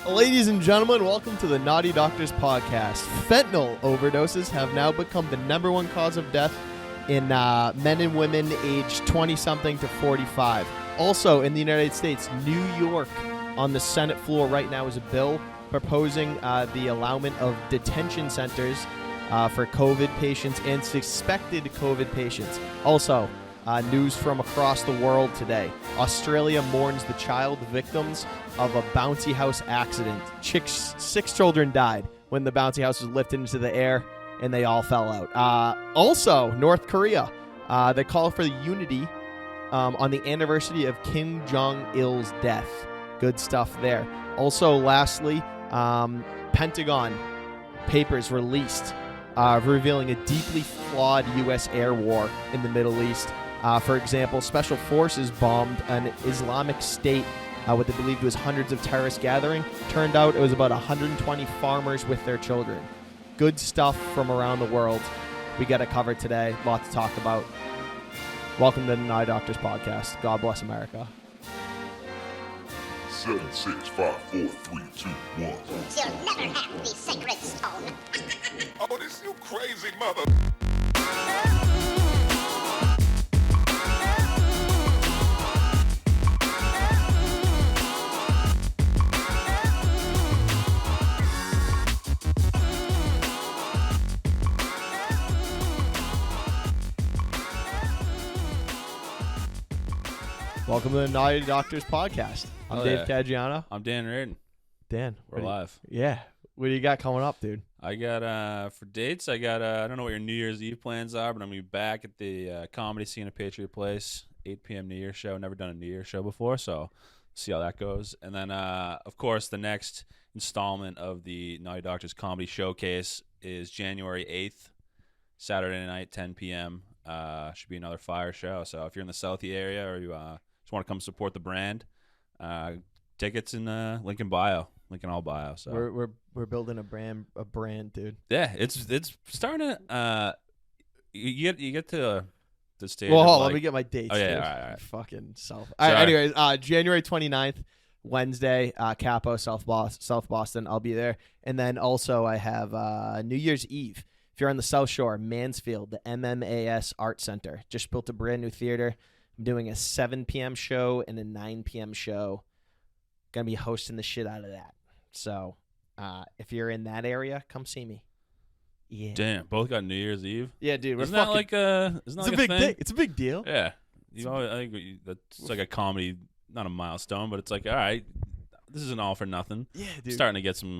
Ladies and gentlemen, welcome to the Naughty Doctors podcast. Fentanyl overdoses have now become the #1 cause of death in men and women aged 20-something to 45. Also, in the United States, New York on the Senate floor right now is a bill proposing the allowance of detention centers for COVID patients and suspected COVID patients. Also, news from across the world today. Australia mourns the child victims of a bouncy house accident. 6 children died when the bouncy house was lifted into the air and they all fell out. Also, North Korea, they call for the unity on the anniversary of Kim Jong-il's death. Good stuff there. Also, lastly, Pentagon papers released revealing a deeply flawed U.S. air war in the Middle East. For example, special forces bombed an Islamic State what they believed was hundreds of terrorists gathering. Turned out it was about 120 farmers with their children. Good stuff from around the world. We got it covered today. A lot to talk about. Welcome to the Naughty Doctors podcast. God bless America. 7, 6, 5, 4, 3, 2, 1. You'll never have the sacred stone. Oh, this you crazy mother. Welcome to the Naughty Doctors podcast. I'm Dave Caggiano. I'm Dan Reardon. Dan, We're live. Yeah. What do you got coming up, dude? I got, for dates, I don't know what your New Year's Eve plans are, but I'm going to be back at the comedy scene at Patriot Place, 8 p.m. New Year's show. Never done a New Year's show before, so see how that goes. And then, of course, the next installment of the Naughty Doctors Comedy Showcase is January 8th, Saturday night, 10 p.m. Should be another fire show. So if you're in the Southie area or you just want to come support the brand, tickets in link in bio, link in all bio. So we're building a brand, dude. Yeah, it's starting to. You get to the stage. Well, of let me get my dates. Oh yeah, dude. all right. Fucking self. All right, anyways, January 29th, Wednesday, Capo, South Boston. I'll be there, and then also I have New Year's Eve. If you're on the South Shore, Mansfield, the MMAS Art Center just built a brand new theater. I'm doing a 7 p.m. show and a 9 p.m. show. Gonna be hosting the shit out of that. So, if you're in that area, come see me. Yeah. Damn, both got New Year's Eve. Yeah, dude. Isn't that like a? Isn't that It's like a big thing? thing. It's a big deal. Yeah. I think that's like a comedy, not a milestone, but it's like, all right, this isn't all for nothing. Yeah, dude. I'm starting to get some.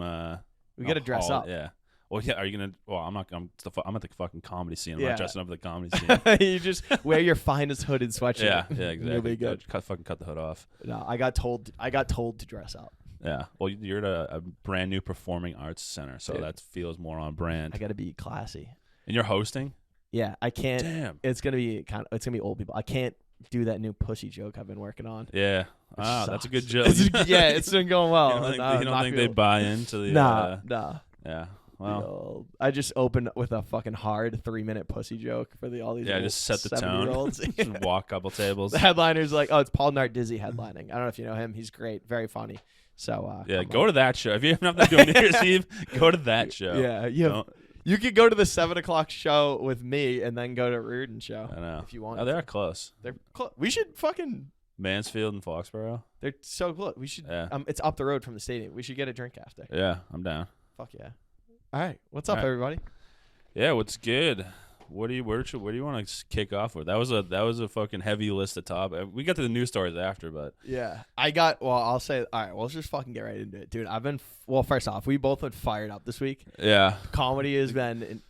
We gotta dress up. Yeah. Well, yeah. Are you gonna? Well, I'm not. I'm at the fucking comedy scene. I'm Yeah. not dressing up at the comedy scene. You just wear your finest hooded sweatshirt. Yeah, exactly. You'll be good. Cut the hood off. No, I got told to dress up. Yeah. Well, you're at a brand new performing arts center, so Dude. that feels more on brand. I got to be classy. And you're hosting? Yeah, I can't. Damn. It's gonna be old people. I can't do that new pussy joke I've been working on. Yeah. It That's a good sucks. joke. Yeah, it's been going well. You don't think they buy into the? Nah. Yeah. Well. I just opened with a fucking hard 3-minute pussy joke for all these. Yeah, just set the tone. 7-year-olds. Just walk a couple tables. The headliner's like, oh, it's Paul Nardizzi headlining. I don't know if you know him. He's great, very funny. So yeah, go to that show. If you have nothing to do on New Year's Eve, go to that show. Yeah, you could go to the 7:00 show with me and then go to Reardon show. I know. If you want. Oh, they're close. They're close. We should fucking. Mansfield and Foxborough. They're so close. We should. Yeah. It's up the road from the stadium. We should get a drink after. Yeah, I'm down. Fuck yeah. All right. What's up, All right. everybody? Yeah, what's good? Where do you want to kick off with? That was a fucking heavy list of top. We got to the news stories after, but Yeah. I'll say, all right, well, let's just fucking get right into it. Dude, first off, we both been fired up this week. yeah, Comedy has been,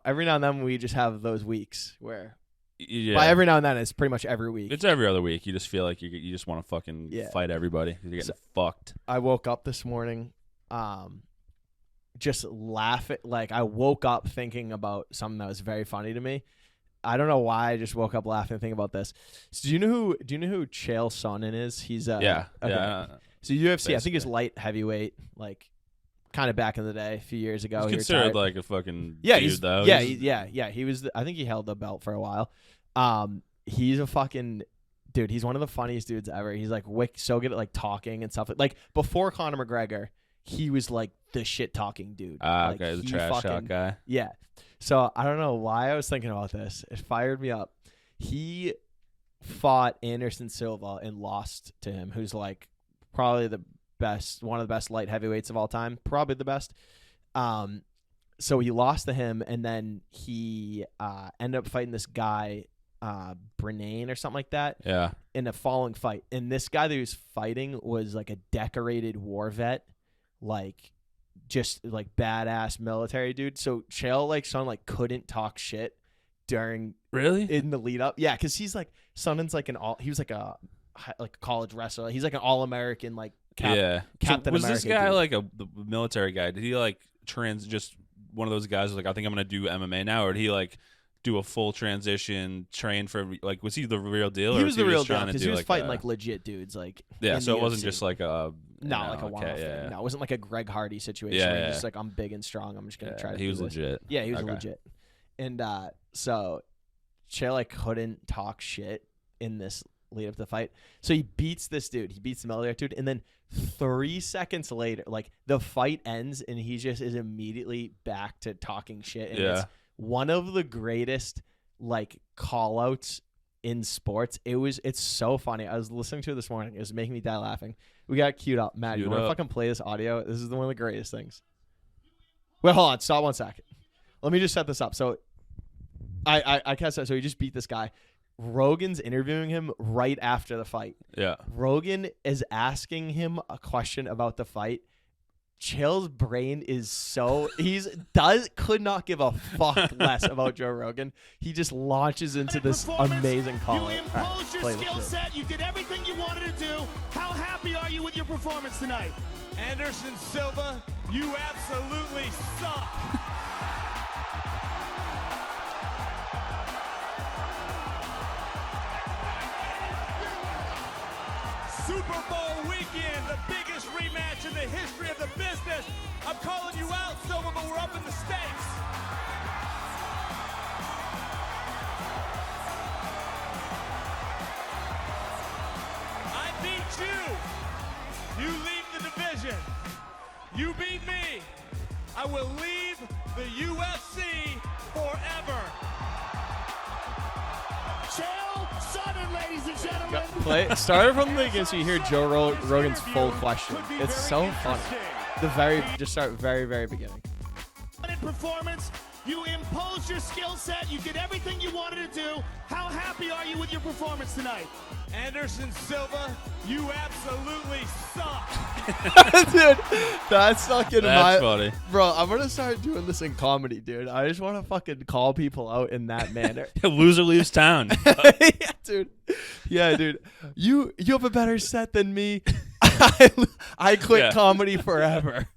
every now and then we just have those weeks where, yeah. by every now and then, it's pretty much every week. It's every other week. You just feel like you just want to fucking fight everybody. You're getting fucked. I woke up this morning, just laughing. Like, I woke up thinking about something that was very funny to me. I don't know why I just woke up laughing and thinking about this. So do you know who Chael Sonnen is? He's Yeah. okay. Yeah. So UFC, I think Basically. he's light heavyweight, like kind of back in the day, a few years ago. He's He considered retired. like a fucking Yeah, dude, though. He was. I think he held the belt for a while. He's a fucking dude. He's one of the funniest dudes ever. He's like so good at like talking and stuff. Like before Conor McGregor, he was like the shit talking dude. Okay, Like, the he trash talk guy. Yeah. So I don't know why I was thinking about this. It fired me up. He fought Anderson Silva and lost to him, who's like probably the best, one of the best light heavyweights of all time, probably the best. So he lost to him, and then he ended up fighting this guy, Brenane or something like that. Yeah. In a following fight. And this guy that he was fighting was like a decorated war vet, like just like badass military dude. So Chael like Sonnen like couldn't talk shit during in the lead up. Yeah, because he's like Sonnen's like he was like a college wrestler. He's like an all-American like Captain so was America. this guy dude. like the military guy? Did he like just one of those guys who's like, I think I'm gonna do MMA now, or did he like do a full transition, train for like, was he the real deal? He or was the real deal because he was fighting like legit dudes, like so it wasn't UFC. just like a like a one-off thing. No, it wasn't like a Greg Hardy situation. Yeah, where he's just like, I'm big and strong. I'm just gonna try to. He was do this. legit. Yeah, he was Okay. legit. And so Chael like couldn't talk shit in this lead up to the fight. So he beats this dude. He beats the military dude, and then 3 seconds later, like the fight ends, and he just is immediately back to talking shit. And it's one of the greatest like call outs in sports. It's so funny. I was listening to it this morning. It was making me die laughing. We got it queued up. Matt, you want to fucking play this audio? This is one of the greatest things. Wait, hold on. Stop 1 second. Let me just set this up. So I can't say. So he just beat this guy. Rogan's interviewing him right after the fight. Yeah. Rogan is asking him a question about the fight. Chael's brain is so could not give a fuck less about Joe Rogan. He just launches into this amazing call. You imposed your skill set. You did everything you wanted to do. How happy are you with your performance tonight? Anderson Silva, you absolutely suck. Super Bowl weekend, the biggest rematch in the history of the business. I'm calling you out, Silva, but we're up in the stakes. I beat you. You leave the division. You beat me. I will leave the UFC forever. Chael Sonnen, ladies and gentlemen. Play started from the beginning, so you hear Joe Rogan's full question. It's so funny. Just start very beginning. Performance. You imposed your skill set. You did everything you wanted to do. How happy are you with your performance tonight? Anderson Silva, you absolutely suck. Dude, that's fucking That's funny. Bro, I'm going to start doing this in comedy, dude. I just want to fucking call people out in that manner. Loser leaves town. Yeah, dude. Yeah, dude. You have a better set than me. I quit comedy forever.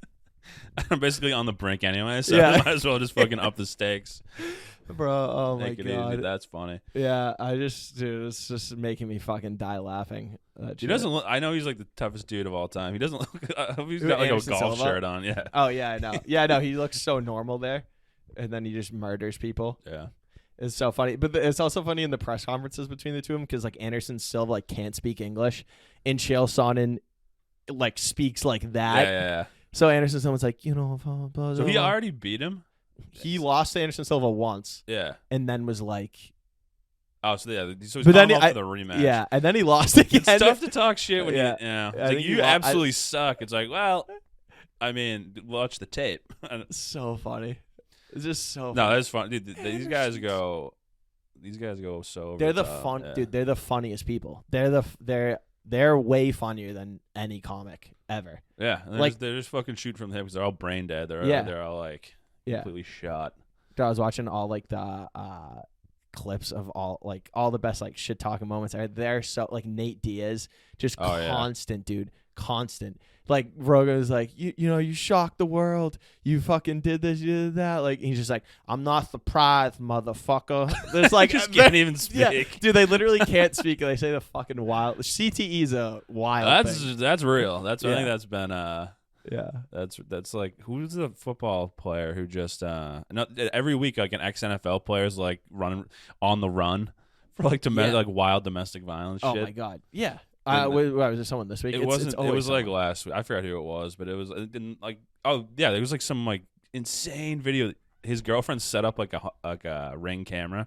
I'm basically on the brink anyway, so Yeah. I might as well just fucking up the stakes. Bro, oh my Make it God. easy. That's funny. Yeah, dude, it's just making me fucking die laughing. He doesn't look, I know he's like the toughest dude of all time. He doesn't look, I hope he's got like Anderson a golf Silva? shirt on. Yeah. Oh, yeah, I know. Yeah, no, he looks so normal there. And then he just murders people. Yeah. It's so funny. But it's also funny in the press conferences between the two of them because, like, Anderson Silva, like, can't speak English. And Chael Sonnen, like, speaks like that. Yeah. So Anderson Silva's like, So he already beat him? He lost to Anderson Silva once. Yeah. And then was like... Oh, so yeah. So he's But then up for the rematch. Yeah, and then he lost again. It's tough to talk shit when Yeah. you, yeah. I It's like, think you he absolutely suck. It's like, well, I mean, watch the tape. So funny. It's just so funny. No, that's fun. Dude, these guys go so over They're the the top. fun, Yeah. dude. They're the funniest people. They're way funnier than any comic ever. Yeah, and Like- they're just fucking shoot from the hip because they're all brain dead. They're all like completely shot. I was watching all like the clips of all the best like shit talking moments. They're so like Nate Diaz, just constant, dude, constant. Like Rogan is like, you shocked the world. You fucking did this, you did that. Like he's just like, I'm not surprised, motherfucker. There's like Just can't even speak. Yeah, dude, they literally can't speak. They say the fucking wild. CTE's a wild. thing. That's real. I think Yeah. that's been Yeah. That's like, who's the football player who just every week like an ex-NFL player is like running on the run for like like wild domestic violence Oh shit. my God. Yeah. Was it someone this week? It wasn't. It's It always was like someone. last week. I forgot who it was, but it didn't like. Oh yeah, there was like some like insane video. His girlfriend set up like a Ring camera.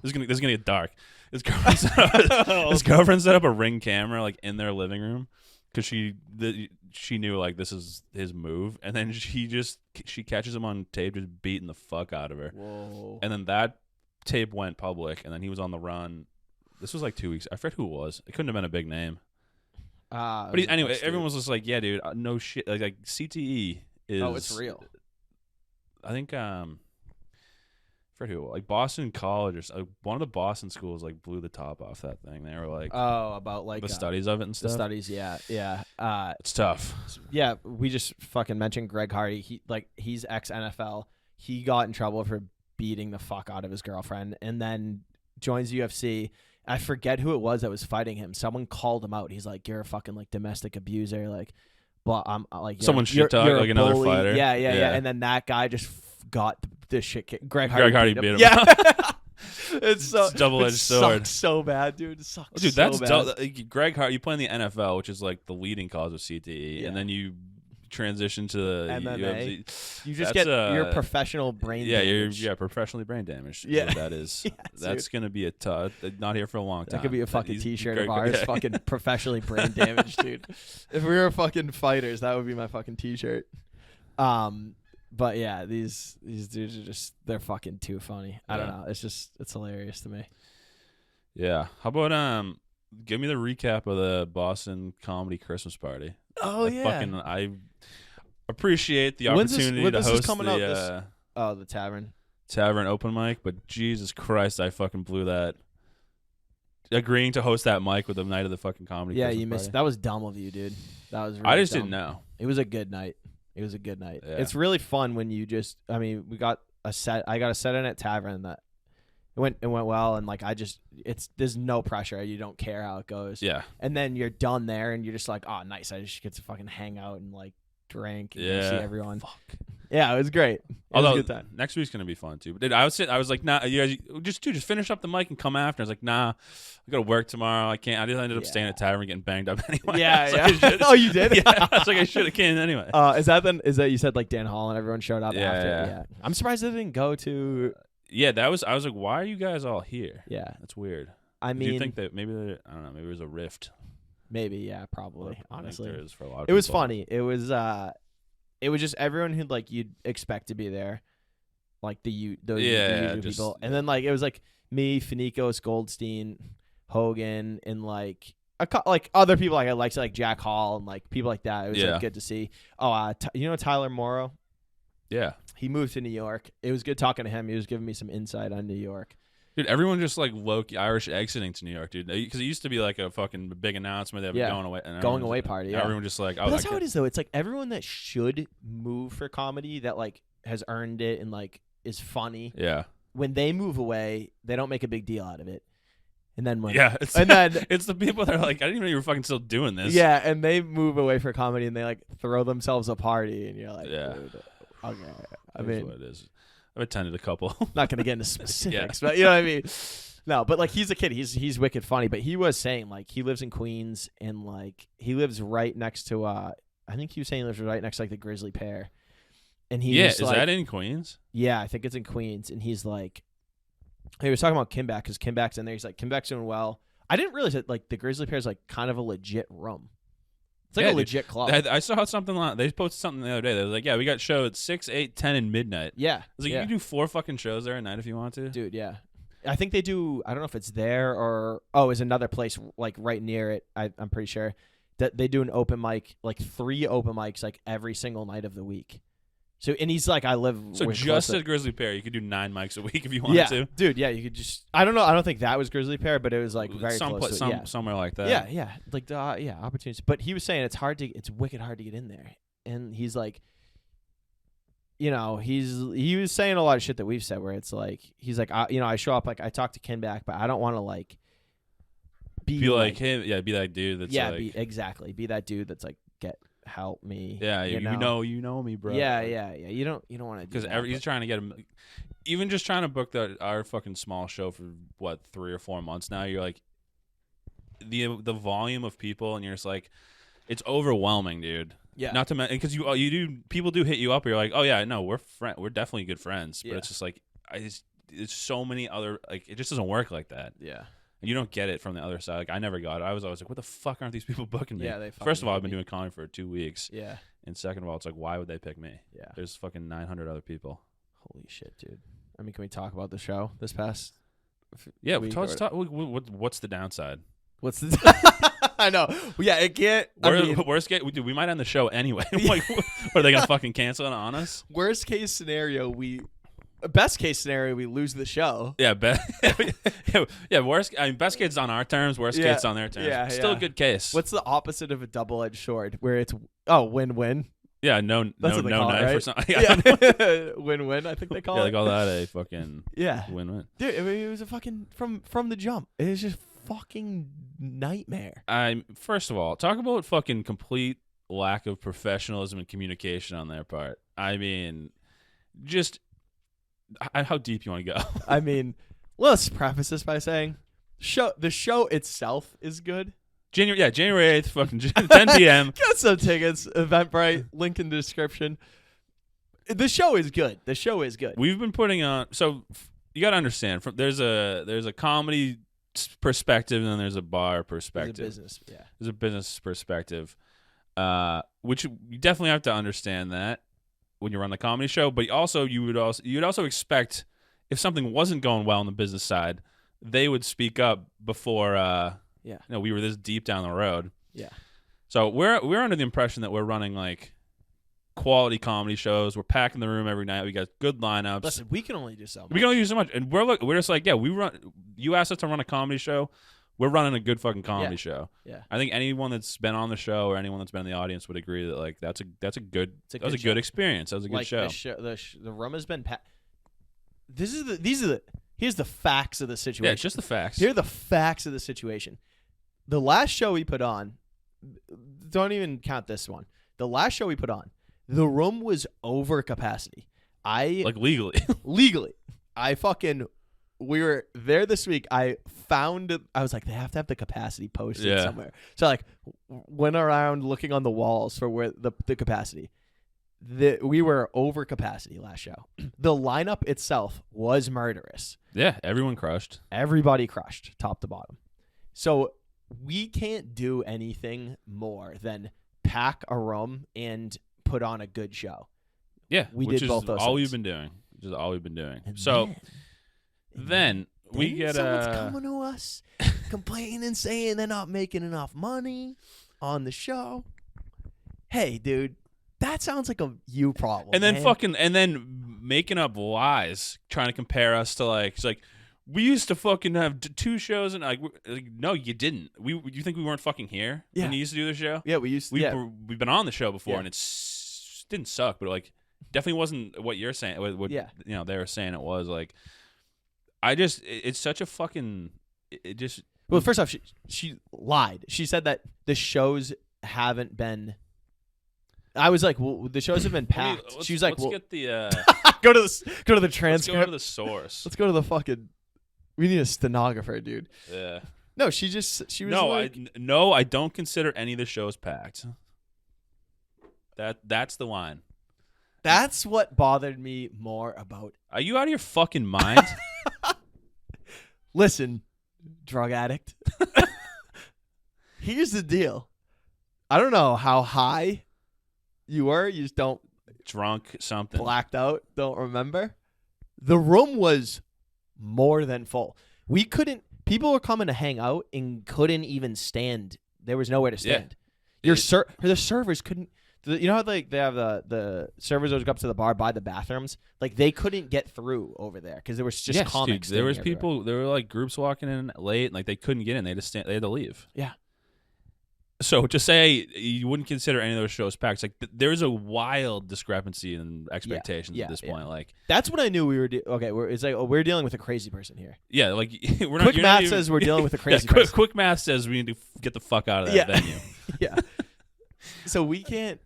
This is gonna get dark. His girlfriend set up a Ring camera like in their living room because she knew like this is his move, and then she catches him on tape just beating the fuck out of her. Whoa. And then that tape went public, and then he was on the run. This was like 2 weeks. I forget who it was. It couldn't have been a big name. But anyway, everyone was just like, "Yeah, dude, no shit." Like CTE is. Oh, it's real. I think I forget who. Like Boston College or one of the Boston schools like blew the top off that thing. They were like, Oh, about like the studies of it and the stuff. studies. Yeah. It's tough. Yeah. We just fucking mentioned Greg Hardy. He's ex NFL. He got in trouble for beating the fuck out of his girlfriend, and then joins UFC. I forget who it was that was fighting him. Someone called him out. He's like, "You're a fucking like domestic abuser." Like, but I'm like, Someone shit talk you're like a another bully. fighter. Yeah. Yeah. And then that guy just got this shit kicked. Greg Hardy beat him. Yeah. It's so It's a double-edged it sword. Sucks so bad, dude. It sucks. Dude, so that's bad. Greg Hardy. You play in the NFL, which is like the leading cause of CTE, Yeah. and then you transition to the MMA. UFC. You just That's, get your professional brain damage. you're professionally brain damaged. Yeah. What that is. Yeah, That's gonna be a tough. Not here for a long time. That could be a fucking He's- t-shirt Greg- of ours. yeah. Fucking professionally brain damaged, dude. If we were fucking fighters, that would be my fucking t-shirt. But yeah, these dudes are they're fucking too funny. I don't know. It's hilarious to me. Yeah. How about give me the recap of the Boston comedy Christmas party. Oh I appreciate the When's this- opportunity when to this is host coming the out? Oh, the tavern. tavern open mic, but Jesus Christ, I fucking blew that. Agreeing to host that mic with the night of the fucking comedy. Yeah, Christmas you missed. party. That was dumb of you, dude. That was. Really I just dumb. didn't know. It was a good night. It was a good night. Yeah. It's really fun when you just. I mean, we got a set. I got a set in at tavern that it went well, and like there's no pressure. You don't care how it goes. Yeah. And then you're done there, and you're just like, oh, nice. I just get to fucking hang out and like drink and go Yeah. see everyone. Fuck. Yeah, it was great. It was Although a good time. next week's gonna be fun too. But dude, I was like, nah, you guys, just finish up the mic and come after. I was like, nah, I gotta work tomorrow. I can't. I just ended up staying at tavern getting banged up anyway. I was like, I should've- Oh, you did? yeah. I was like, I should have came anyway. Is that you said like Dan Hall and everyone showed up Yeah, after? yeah. I'm surprised they didn't go to. Yeah, I was like, why are you guys all here? Yeah. That's weird. I Do mean, you think that maybe I don't know, maybe there's a rift? maybe, yeah, probably. I think Honestly, there is for a lot of it was people. funny. It was just everyone who like you'd expect to be there, like the usual just- people, and then like it was like me, Finicos, Goldstein, Hogan, and like like other people like I liked like Jack Hall and like people like that. It was Yeah. like good to see. Oh, you know Tyler Morrow? Yeah. He moved to New York. It was good talking to him. He was giving me some insight on New York. Dude, everyone just like low-key Irish exiting to New York, dude. Because it used to be like a fucking big announcement. They have Yeah. a going away, and Going everyone's- away party, yeah. Everyone just like, But that's how it is though. It's like everyone that should move for comedy that like has earned it and like is funny. Yeah, When they move away, they don't make a big deal out of it. And then when yeah. and then it's the people that are like, I didn't even know you were fucking still doing this. yeah, and they move away for comedy and they like throw themselves a party and you're like, Yeah. dude, okay. I It is mean, what it is. I've attended a couple. not gonna get into specifics, but you know what I mean. No, but like he's a kid. He's wicked funny. But he was saying like he lives in Queens and like he lives right next to I think he was saying he lives right next to like the Grizzly Pear. And he Yeah, was is like, that in Queens? yeah, I think it's in Queens. And he's like, he was talking about Kimback because Kimback's in there. He's like, Kimback's doing well. I didn't realize that like the Grizzly Pear is like kind of a legit room. It's like Yeah, a dude. legit club. I saw something. They posted something the other day. They were like, yeah, we got show at 6, 8, 10, and midnight. yeah. I was like, yeah. you can do 4 fucking shows there at night if you want to. Dude, yeah. I think they do. I don't know if it's there or is another place like right near it. I'm pretty sure that they do an open mic, like 3 open mics, like every single night of the week. So and he's like, I live. So we're just close at Grizzly Pear, you could do 9 mics a week if you wanted yeah, to. dude. Yeah, you could just. I don't know. I don't think that was Grizzly Pear, but it was like very close. To it. Yeah. Somewhere like that. Yeah, yeah, like yeah, opportunities. But he was saying it's wicked hard to get in there, and he's like, you know, he was saying a lot of shit that we've said where it's like he's like, I show up like I talk to Ken back, but I don't want to like Be like him. Yeah, be that dude that's like. be that dude that's like help me. Yeah, you know me, bro. Yeah. You don't want to Because he's trying to get him. Even just trying to book our fucking small show for what 3 or 4 months now. You're like, the volume of people, and you're just like, it's overwhelming, dude. Yeah. Not to mention because you do people do hit you up. You're like, oh yeah, no, we're definitely good friends. But it's just like it's so many other like it just doesn't work like that. Yeah. And you don't get it from the other side. Like I never got it. I was always like, what the fuck aren't these people booking me? Yeah, they fucking First of all, hate I've been me. doing comedy for 2 weeks. Yeah. And second of all, it's like, why would they pick me? Yeah. There's fucking 900 other people. Holy shit, dude. I mean, can we talk about the show this past? Yeah, week let's or- talk. What's the downside? What's the? I know. Yeah, it can't. Worst case, we might end the show anyway. Like, what, are they gonna fucking cancel it on us? Worst case scenario, best case scenario, we lose the show. Yeah, worst. I mean, best case on our terms. Worst case on their terms. Yeah, Still a good case. What's the opposite of a double-edged sword? Where it's win-win. Yeah, no That's what they call it, knife right? or something. Yeah, win-win. I think they call Yeah, it. they call that a fucking Yeah, win-win. dude. I mean, it was a fucking from the jump. It was just fucking nightmare. First of all, talk about fucking complete lack of professionalism and communication on their part. I mean, just how deep you want to go? I mean, let's preface this by saying, the show itself is good. January 8th, fucking 10 p.m. Get some tickets. Eventbrite, link in the description. The show is good. The show is good. We've been putting on. So you got to understand. There's a comedy perspective, and then there's a bar perspective. It's a business, yeah. There's a business perspective, which you definitely have to understand that when you run the comedy show. But you'd also expect if something wasn't going well on the business side, they would speak up before. Yeah. We were this deep down the road. Yeah. So we're under the impression that we're running like quality comedy shows. We're packing the room every night. We got good lineups. Listen, we can only do so much. We can only do so much, and we're just like, yeah, we run. You asked us to run a comedy show. We're running a good fucking comedy show. Yeah. I think anyone that's been on the show or anyone that's been in the audience would agree that like that was a good experience. That was a good show. The room has been packed. Here's the facts of the situation. Yeah, just the facts. Here are the facts of the situation. The last show we put on, don't even count this one. The last show we put on, the room was over capacity. Like legally. Legally. We were there this week. I was like, they have to have the capacity posted somewhere. So like went around looking on the walls for where the capacity. We were over capacity last show. The lineup itself was murderous. Yeah, everyone crushed. Everybody crushed, top to bottom. So we can't do anything more than pack a room and put on a good show. Yeah, we which did is both those all things. we've been doing. Which is all we've been doing. And So then we get someone's coming to us complaining and saying they're not making enough money on the show. Hey, dude, that sounds like a you problem. and then man. and then making up lies, trying to compare us to like it's like we used to fucking have 2 shows and like no, you didn't. You think we weren't fucking here Yeah. when you used to do the show? Yeah, we used to. We've been on the show before Yeah. and didn't suck, but like definitely wasn't what you're saying. What they were saying it was like. It's such a fucking. It just. Well, first off, she lied. She said that the shows haven't been. I was like, well, the shows have been packed. She was like, let's well, get the. go to the Let's transcript. go to the source. Let's go to the fucking. We need a stenographer, dude. Yeah. No, she was. No, I don't consider any of the shows packed. That's the line. That's what bothered me more about. Are you out of your fucking mind? Listen, drug addict. Here's the deal. I don't know how high you were. You just don't Drunk something. blacked out. Don't remember. The room was more than full. We couldn't. People were coming to hang out and couldn't even stand. There was nowhere to stand. The servers couldn't. You know how like they have the servers that go up to the bar by the bathrooms? Like they couldn't get through over there because there was just comics. Dude, there was everywhere. people. There were like groups walking in late, and like they couldn't get in. They just they had to leave. Yeah. So to say you wouldn't consider any of those shows packed, like there's a wild discrepancy in expectations at this point. Like that's when I knew we were. It's like we're dealing with a crazy person here. yeah, like we're not. Quick math says we're dealing with a crazy person. Quick math says we need to get the fuck out of that venue. Yeah. So we can't.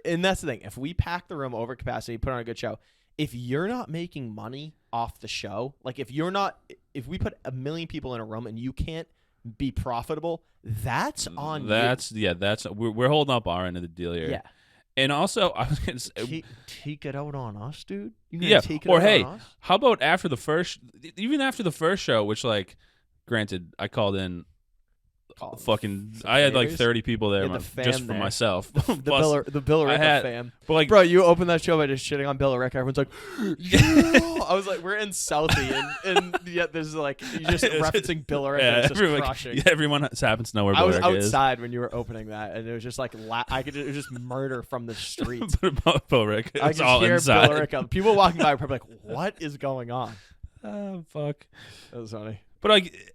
And that's the thing. If we pack the room over capacity, put on a good show, if you're not making money off the show, like if we put 1 million people in a room and you can't be profitable, that's on we're holding up our end of the deal here. Yeah. And also, I was going to say, take it out on us, dude. You yeah. take it Or out hey, on us? how about after the first show, which like, granted, I called in. I had like 30 people there just for myself. The Billerica fam. But like, bro, you opened that show by just shitting on Billerica. Everyone's like, yeah. I was like, we're in Southie, and yet there's like, you just referencing Billerica. Yeah, It's just crushing. Yeah, everyone happens to know where I was Billerica is. outside when you were opening that, and it was just like, it was just murder from the streets. Billerica. I It's could all hear inside. Billerica. People walking by were probably like, what is going on? Oh, fuck. That was funny. But like,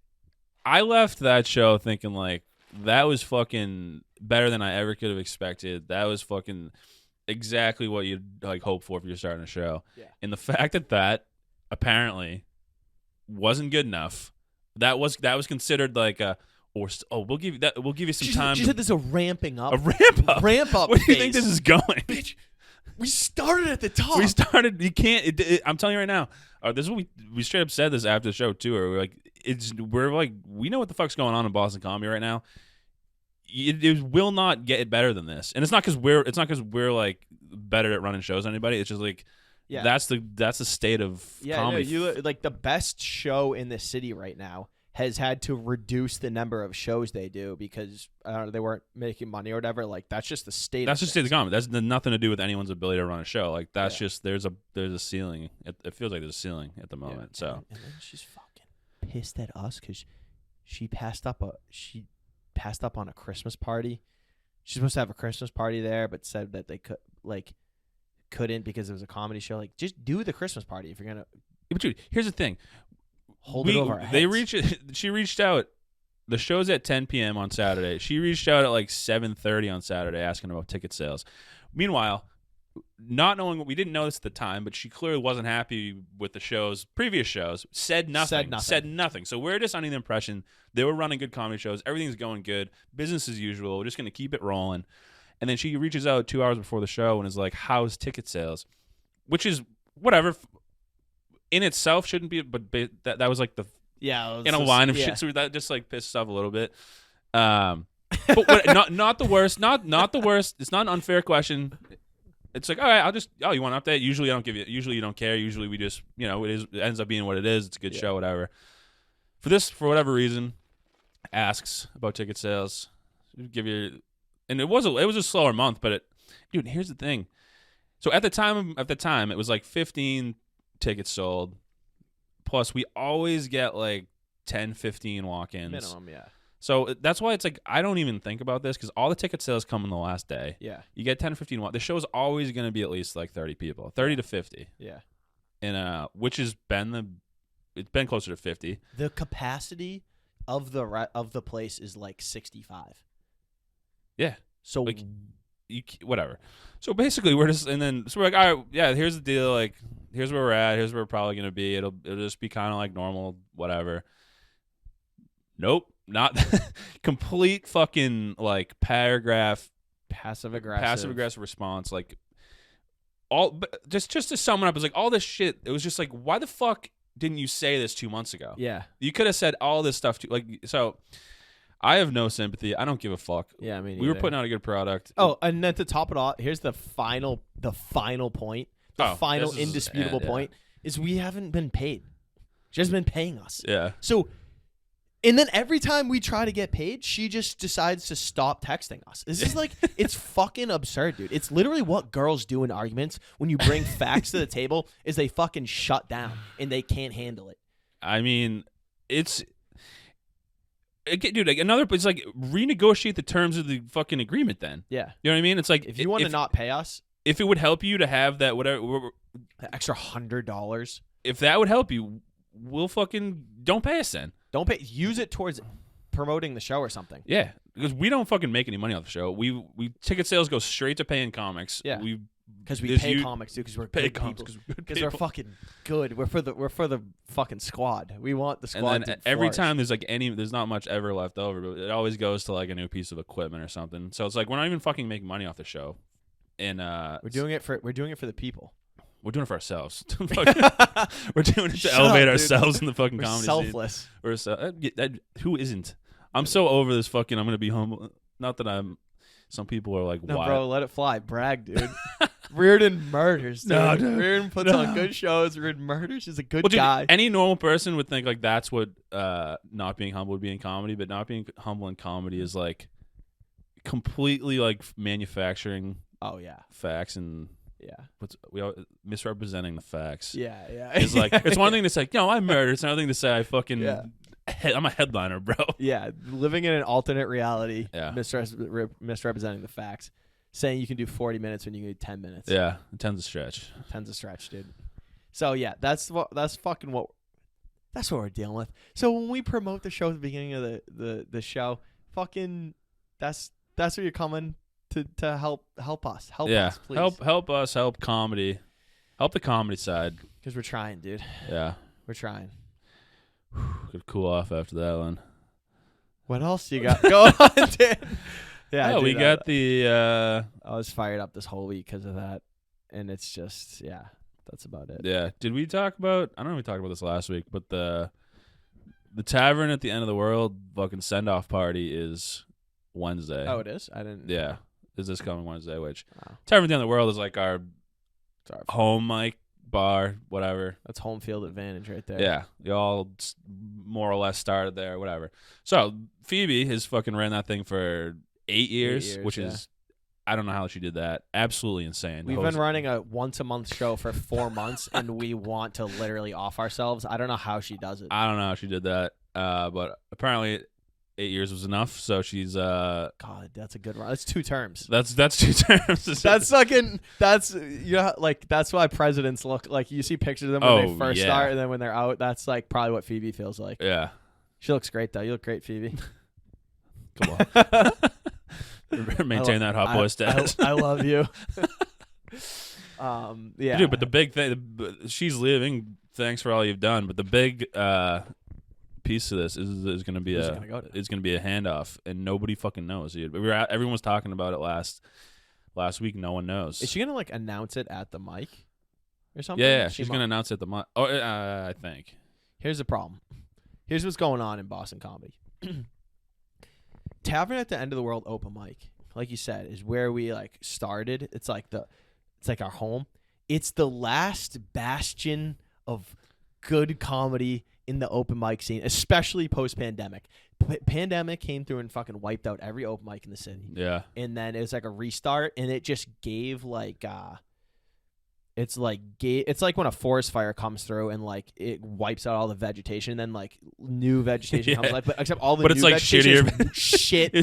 I left that show thinking like, that was fucking better than I ever could have expected. That was fucking exactly what you'd like hope for if you're starting a show. Yeah. And the fact that apparently wasn't good enough. That was considered like we'll give you some time. She said there's a ramping up. A ramp up. Ramp up. Where do you phase. think this is going? Bitch, we started at the top. We started. You can't. I'm telling you right now. This is what we straight up said this after the show too. Or we're like we know what the fuck's going on in Boston comedy right now. It will not get better than this, and it's not because we're like better at running shows than anybody. It's just like that's the state of comedy. No, like the best show in the city right now has had to reduce the number of shows they do because they weren't making money or whatever. Like that's just the state. That's just things. state of comedy. That's nothing to do with anyone's ability to run a show. Like that's just there's a ceiling. It feels like there's a ceiling at the moment. So and then she's fucking pissed at us because she passed up on a Christmas party. She's supposed to have a Christmas party there, but said that they couldn't because it was a comedy show. Like, just do the Christmas party if you're gonna. But dude, here's the thing. Hold it over our heads. She reached out. The show's at 10 p.m. on Saturday. She reached out at like 7:30 on Saturday asking about ticket sales. Meanwhile, not knowing what we didn't know this at the time, but she clearly wasn't happy with the previous shows. Said nothing. So we're just under the impression they were running good comedy shows. Everything's going good. Business as usual. We're just going to keep it rolling. And then she reaches out 2 hours before the show and is like, how's ticket sales? Which is whatever. In itself shouldn't be, but that was like in a line of shit. So that just like pissed us off a little bit. But not the worst. Not the worst. It's not an unfair question. It's like, all right, you want an update? Usually you don't care. Usually we just, it ends up being what it is. It's a good show, whatever. For whatever reason, asks about ticket sales. And it was a slower month, but dude, here's the thing. So at the time, it was like 15 tickets sold. Plus we always get like 10, 15 walk-ins. Minimum, yeah. So that's why it's like I don't even think about this because all the ticket sales come on the last day. Yeah. You get 10 or 15. The show's always going to be at least like 30 people, 30 to 50. Yeah. And which has been it's been closer to 50. The capacity of the place is like 65. Yeah. So like whatever. So basically we're like, all right, yeah, here's the deal. Like here's where we're at. Here's where we're probably going to be. It'll just be kind of like normal, whatever. Nope. Not complete fucking like paragraph passive aggressive response. Like just to sum it up, it's like all this shit. It was just like, why the fuck didn't you say this 2 months ago? Yeah, you could have said all this stuff too. Like so, I have no sympathy. I don't give a fuck. Yeah, I mean, we were putting out a good product. Oh, and then to top it off, here's the final point. The final indisputable point is we haven't been paid. She hasn't been paying us. Yeah. So. And then every time we try to get paid, she just decides to stop texting us. This is like, it's fucking absurd, dude. It's literally what girls do in arguments when you bring facts to the table is they fucking shut down and they can't handle it. I mean, dude, like it's like renegotiate the terms of the fucking agreement then. Yeah. You know what I mean? It's like if you want to not pay us. If it would help you to have that whatever. The extra $100. If that would help you, we'll fucking don't pay us then. Don't pay. Use it towards promoting the show or something. Yeah, because we don't fucking make any money off the show. We ticket sales go straight to paying comics. Yeah, because we pay comics too. Because we're good people. Because we're fucking good. We're for the fucking squad. We want the squad. And then every time there's not much ever left over, but it always goes to like a new piece of equipment or something. So it's like we're not even fucking making money off the show. And we're doing it for the people. We're doing it for ourselves. We're doing it to elevate ourselves in the fucking comedy selfless. Scene. Who isn't? I'm so over this fucking. I'm gonna be humble. Not that I'm. Some people are like, No, why? bro, let it fly. Brag, dude. Reardon murders, dude. No, dude. Reardon puts on good shows. Reardon murders. He's a good Well, dude, guy. any normal person would think like that's what not being humble would be in comedy, but not being humble in comedy is like completely like manufacturing Oh, yeah. facts and misrepresenting the facts. Yeah, yeah. It's like it's one thing to say, I murdered. It's another thing to say I fucking Yeah. I'm a headliner, bro. Yeah, living in an alternate reality, Yeah. misrepresenting the facts, saying you can do 40 minutes when you can do 10 minutes. Yeah, it tends to stretch. Tons of stretch, dude. So yeah, that's what we're dealing with. So when we promote the show at the beginning of the show, fucking that's what you're coming to help us. Help us, please. help us, help comedy. Help the comedy side. Because we're trying, dude. Yeah. We're trying. Could cool off after that one. What else you got going on, dude? Yeah, we dude, got the I was fired up this whole week because of that, and it's just that's about it. yeah. Did we talk about? I don't know if we talked about this last week, but the tavern at the end of the world fucking send off party is Wednesday. Oh, it is. I didn't. Yeah, is this coming Wednesday? Which Wow. tavern at the end of the world is like our Sorry. home mic bar, whatever. That's home field advantage right there. Yeah, you all more or less started there, whatever. So Phoebe has fucking ran that thing for 8 years, which is, I don't know how she did that. Absolutely insane. We've been running a once a month show for 4 months, and we want to literally off ourselves. I don't know how she does it. I don't know how she did that, but apparently 8 years was enough. So she's God, that's a good run. That's 2 terms. That's 2 terms. That's fucking. That's like that's why presidents look like. You see pictures of them when they first start, and then when they're out. That's like probably what Phoebe feels like. Yeah, she looks great though. You look great, Phoebe. come on, maintain that hot boy status. I love you. Yeah, dude. But the big thing, she's leaving. Thanks for all you've done. But the big piece of this is going to be it's going to be a handoff, and nobody fucking knows. Dude. Everyone was talking about it last week. No one knows. Is she gonna like announce it at the mic or something? Yeah, she's gonna announce it at the mic. Oh, I think. Here's the problem. Here's what's going on in Boston comedy. Tavern at the End of the World open mic, like you said, is where we like started. It's like our home. It's the last bastion of good comedy in the open mic scene, especially post-pandemic. Pandemic came through and fucking wiped out every open mic in the city. Yeah. And then it was like a restart, and it just gave like it's like when a forest fire comes through and like it wipes out all the vegetation, and then like new vegetation comes like, but except all the but new it's like shittier shit.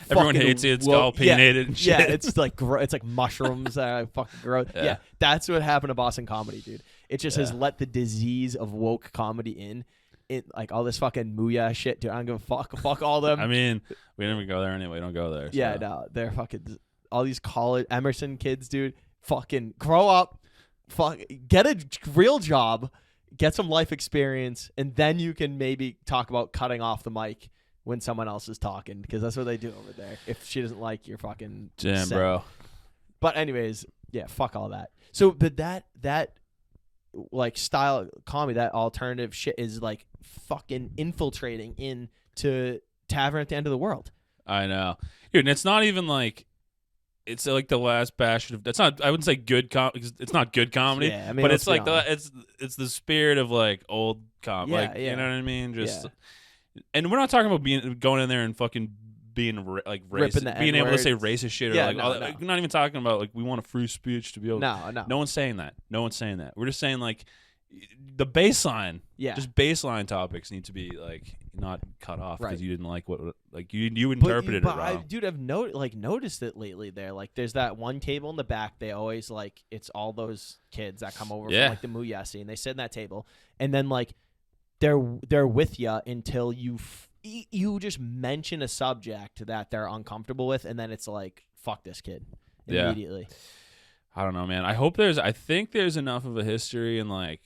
Everyone hates it. It's all painted and shit. Yeah, it's like it's like mushrooms that are fucking gross. Yeah, that's what happened to Boston comedy, dude. It just has let the disease of woke comedy in. It, like all this fucking mooyah shit, dude. I don't give a fuck. Fuck all them. I mean, we never go there anyway. Don't go there. So. Yeah, no, they're fucking all these college Emerson kids, dude. Fucking grow up. Fuck, get a real job, get some life experience, and then you can maybe talk about cutting off the mic when someone else is talking, because that's what they do over there. If she doesn't like your fucking damn, set. bro. But anyways, yeah, fuck all that. So, but that like style comedy, that alternative shit is like fucking infiltrating into Tavern at the End of the World. I know, dude. And it's not even like. It's like the last bastion of. That's not. I wouldn't say good comedy. It's not good comedy. Yeah, I mean, but it's like it's the spirit of like old comedy. Yeah, like, yeah. You know what I mean? Just, and we're not talking about going in there and fucking being like racist, being able to say racist shit. Or like, we're not even talking about like we want a free speech to be able. No. No one's saying that. No one's saying that. We're just saying like the baseline. Yeah. Just baseline topics need to be like not cut off because Right. you didn't like what like you interpreted it wrong. I've noticed it lately. There, like, there's that one table in the back. They always like it's all those kids that come over from like the mooyah scene. They sit in that table, and then like they're with you until you just mention a subject that they're uncomfortable with, and then it's like fuck this kid immediately. I don't know, man. I think there's enough of a history in like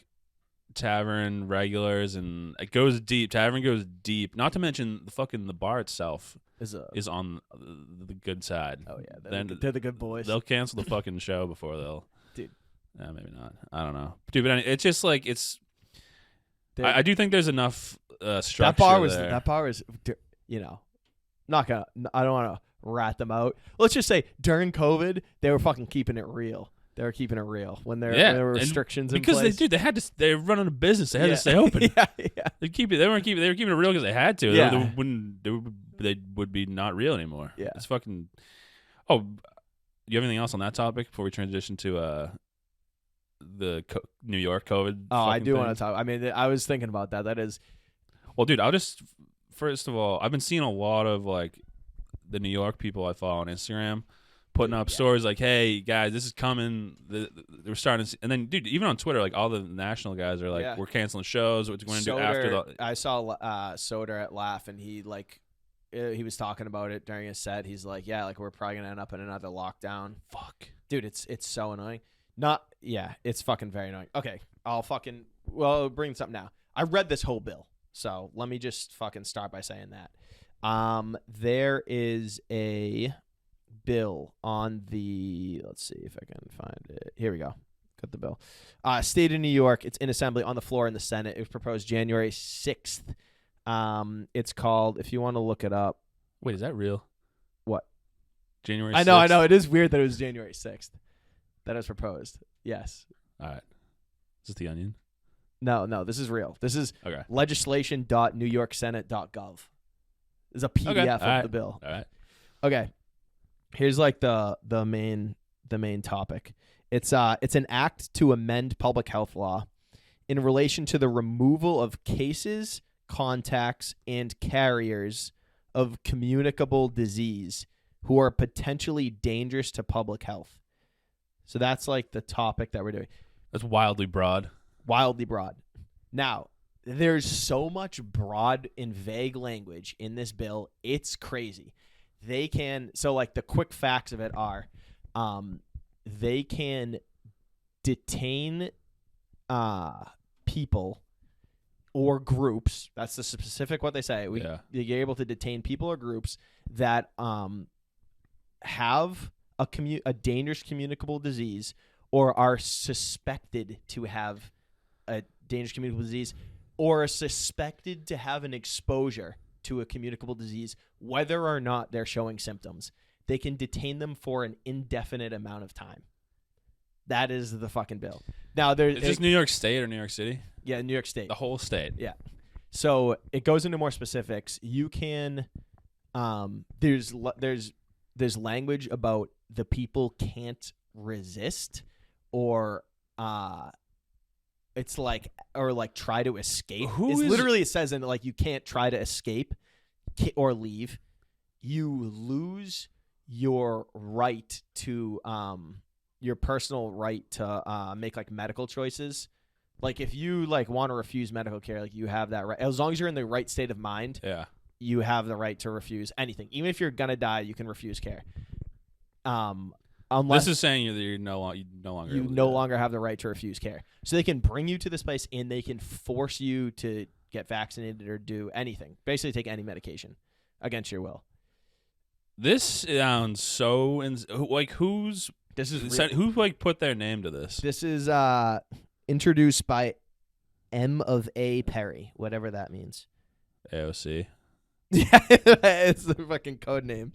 tavern regulars, and it goes deep. Tavern goes deep. Not to mention the bar itself is on the good side. Oh yeah, they're the good boys. They'll cancel the fucking show before they'll. Dude. Maybe not. I don't know, dude. But it's just like I do think there's enough structure. That bar was, not gonna. I don't want to rat them out. Let's just say during COVID, they were fucking keeping it real. They were keeping it real when there were restrictions in place. Because they had to. They were running a business. They had to stay open. yeah. They were keeping it real because they had to. Yeah. They would be not real anymore. Yeah. It's fucking. Oh, you have anything else on that topic before we transition to the New York COVID? Oh, I do thing? want to talk. I mean, I was thinking about that. That is. Well, dude, first of all, I've been seeing a lot of like the New York people I follow on Instagram putting up stories like, "Hey guys, this is coming." They're starting to see, and then, dude, even on Twitter, like all the national guys are like, "We're canceling shows. What we're going to do after the." I saw Soder at Laugh, and he was talking about it during his set. He's like, "Yeah, like we're probably gonna end up in another lockdown." Fuck, dude, it's so annoying. It's fucking very annoying. Okay, I'll bring something now. I read this whole bill, so let me just fucking start by saying that. There is a bill on the, let's see if I can find it. Here we go. Got the bill. State of New York. It's in assembly on the floor in the Senate. It was proposed January 6th. It's called, if you want to look it up. Wait, is that real? What? January 6th? I know. It is weird that it was January 6th. That was proposed. Yes. All right. Is this The Onion? No, this is real. This is okay. legislation.newyorksenate.gov. There's a PDF of the bill. All right. Okay. Here's like the main topic. It's an act to amend public health law in relation to the removal of cases, contacts, and carriers of communicable disease who are potentially dangerous to public health. So that's like the topic that we're doing. That's wildly broad. Wildly broad. Now, there's so much broad and vague language in this bill. It's crazy. So the quick facts of it are, they can detain people or groups. That's the specific what they say. You're able to detain people or groups that have a dangerous communicable disease or are suspected to have a dangerous communicable disease or are suspected to have an exposure to a communicable disease, whether or not they're showing symptoms. They can detain them for an indefinite amount of time. That is the fucking bill. Now, is this New York State or New York City? Yeah, New York State. The whole state. Yeah. So it goes into more specifics. You can, there's language about the people can't resist or it's like try to escape. It says in you can't try to escape or leave. You lose your right to your personal right to make medical choices. If you want to refuse medical care, you have that right. As long as you're in the right state of mind, you have the right to refuse anything. Even if you're gonna die, you can refuse care. Unless this is saying that you no longer have the right to refuse care. So they can bring you to this place and they can force you to get vaccinated or do anything. Basically, take any medication against your will. This sounds so who put their name to this? This is introduced by M of A Perry, whatever that means. AOC. Yeah, it's the fucking code name.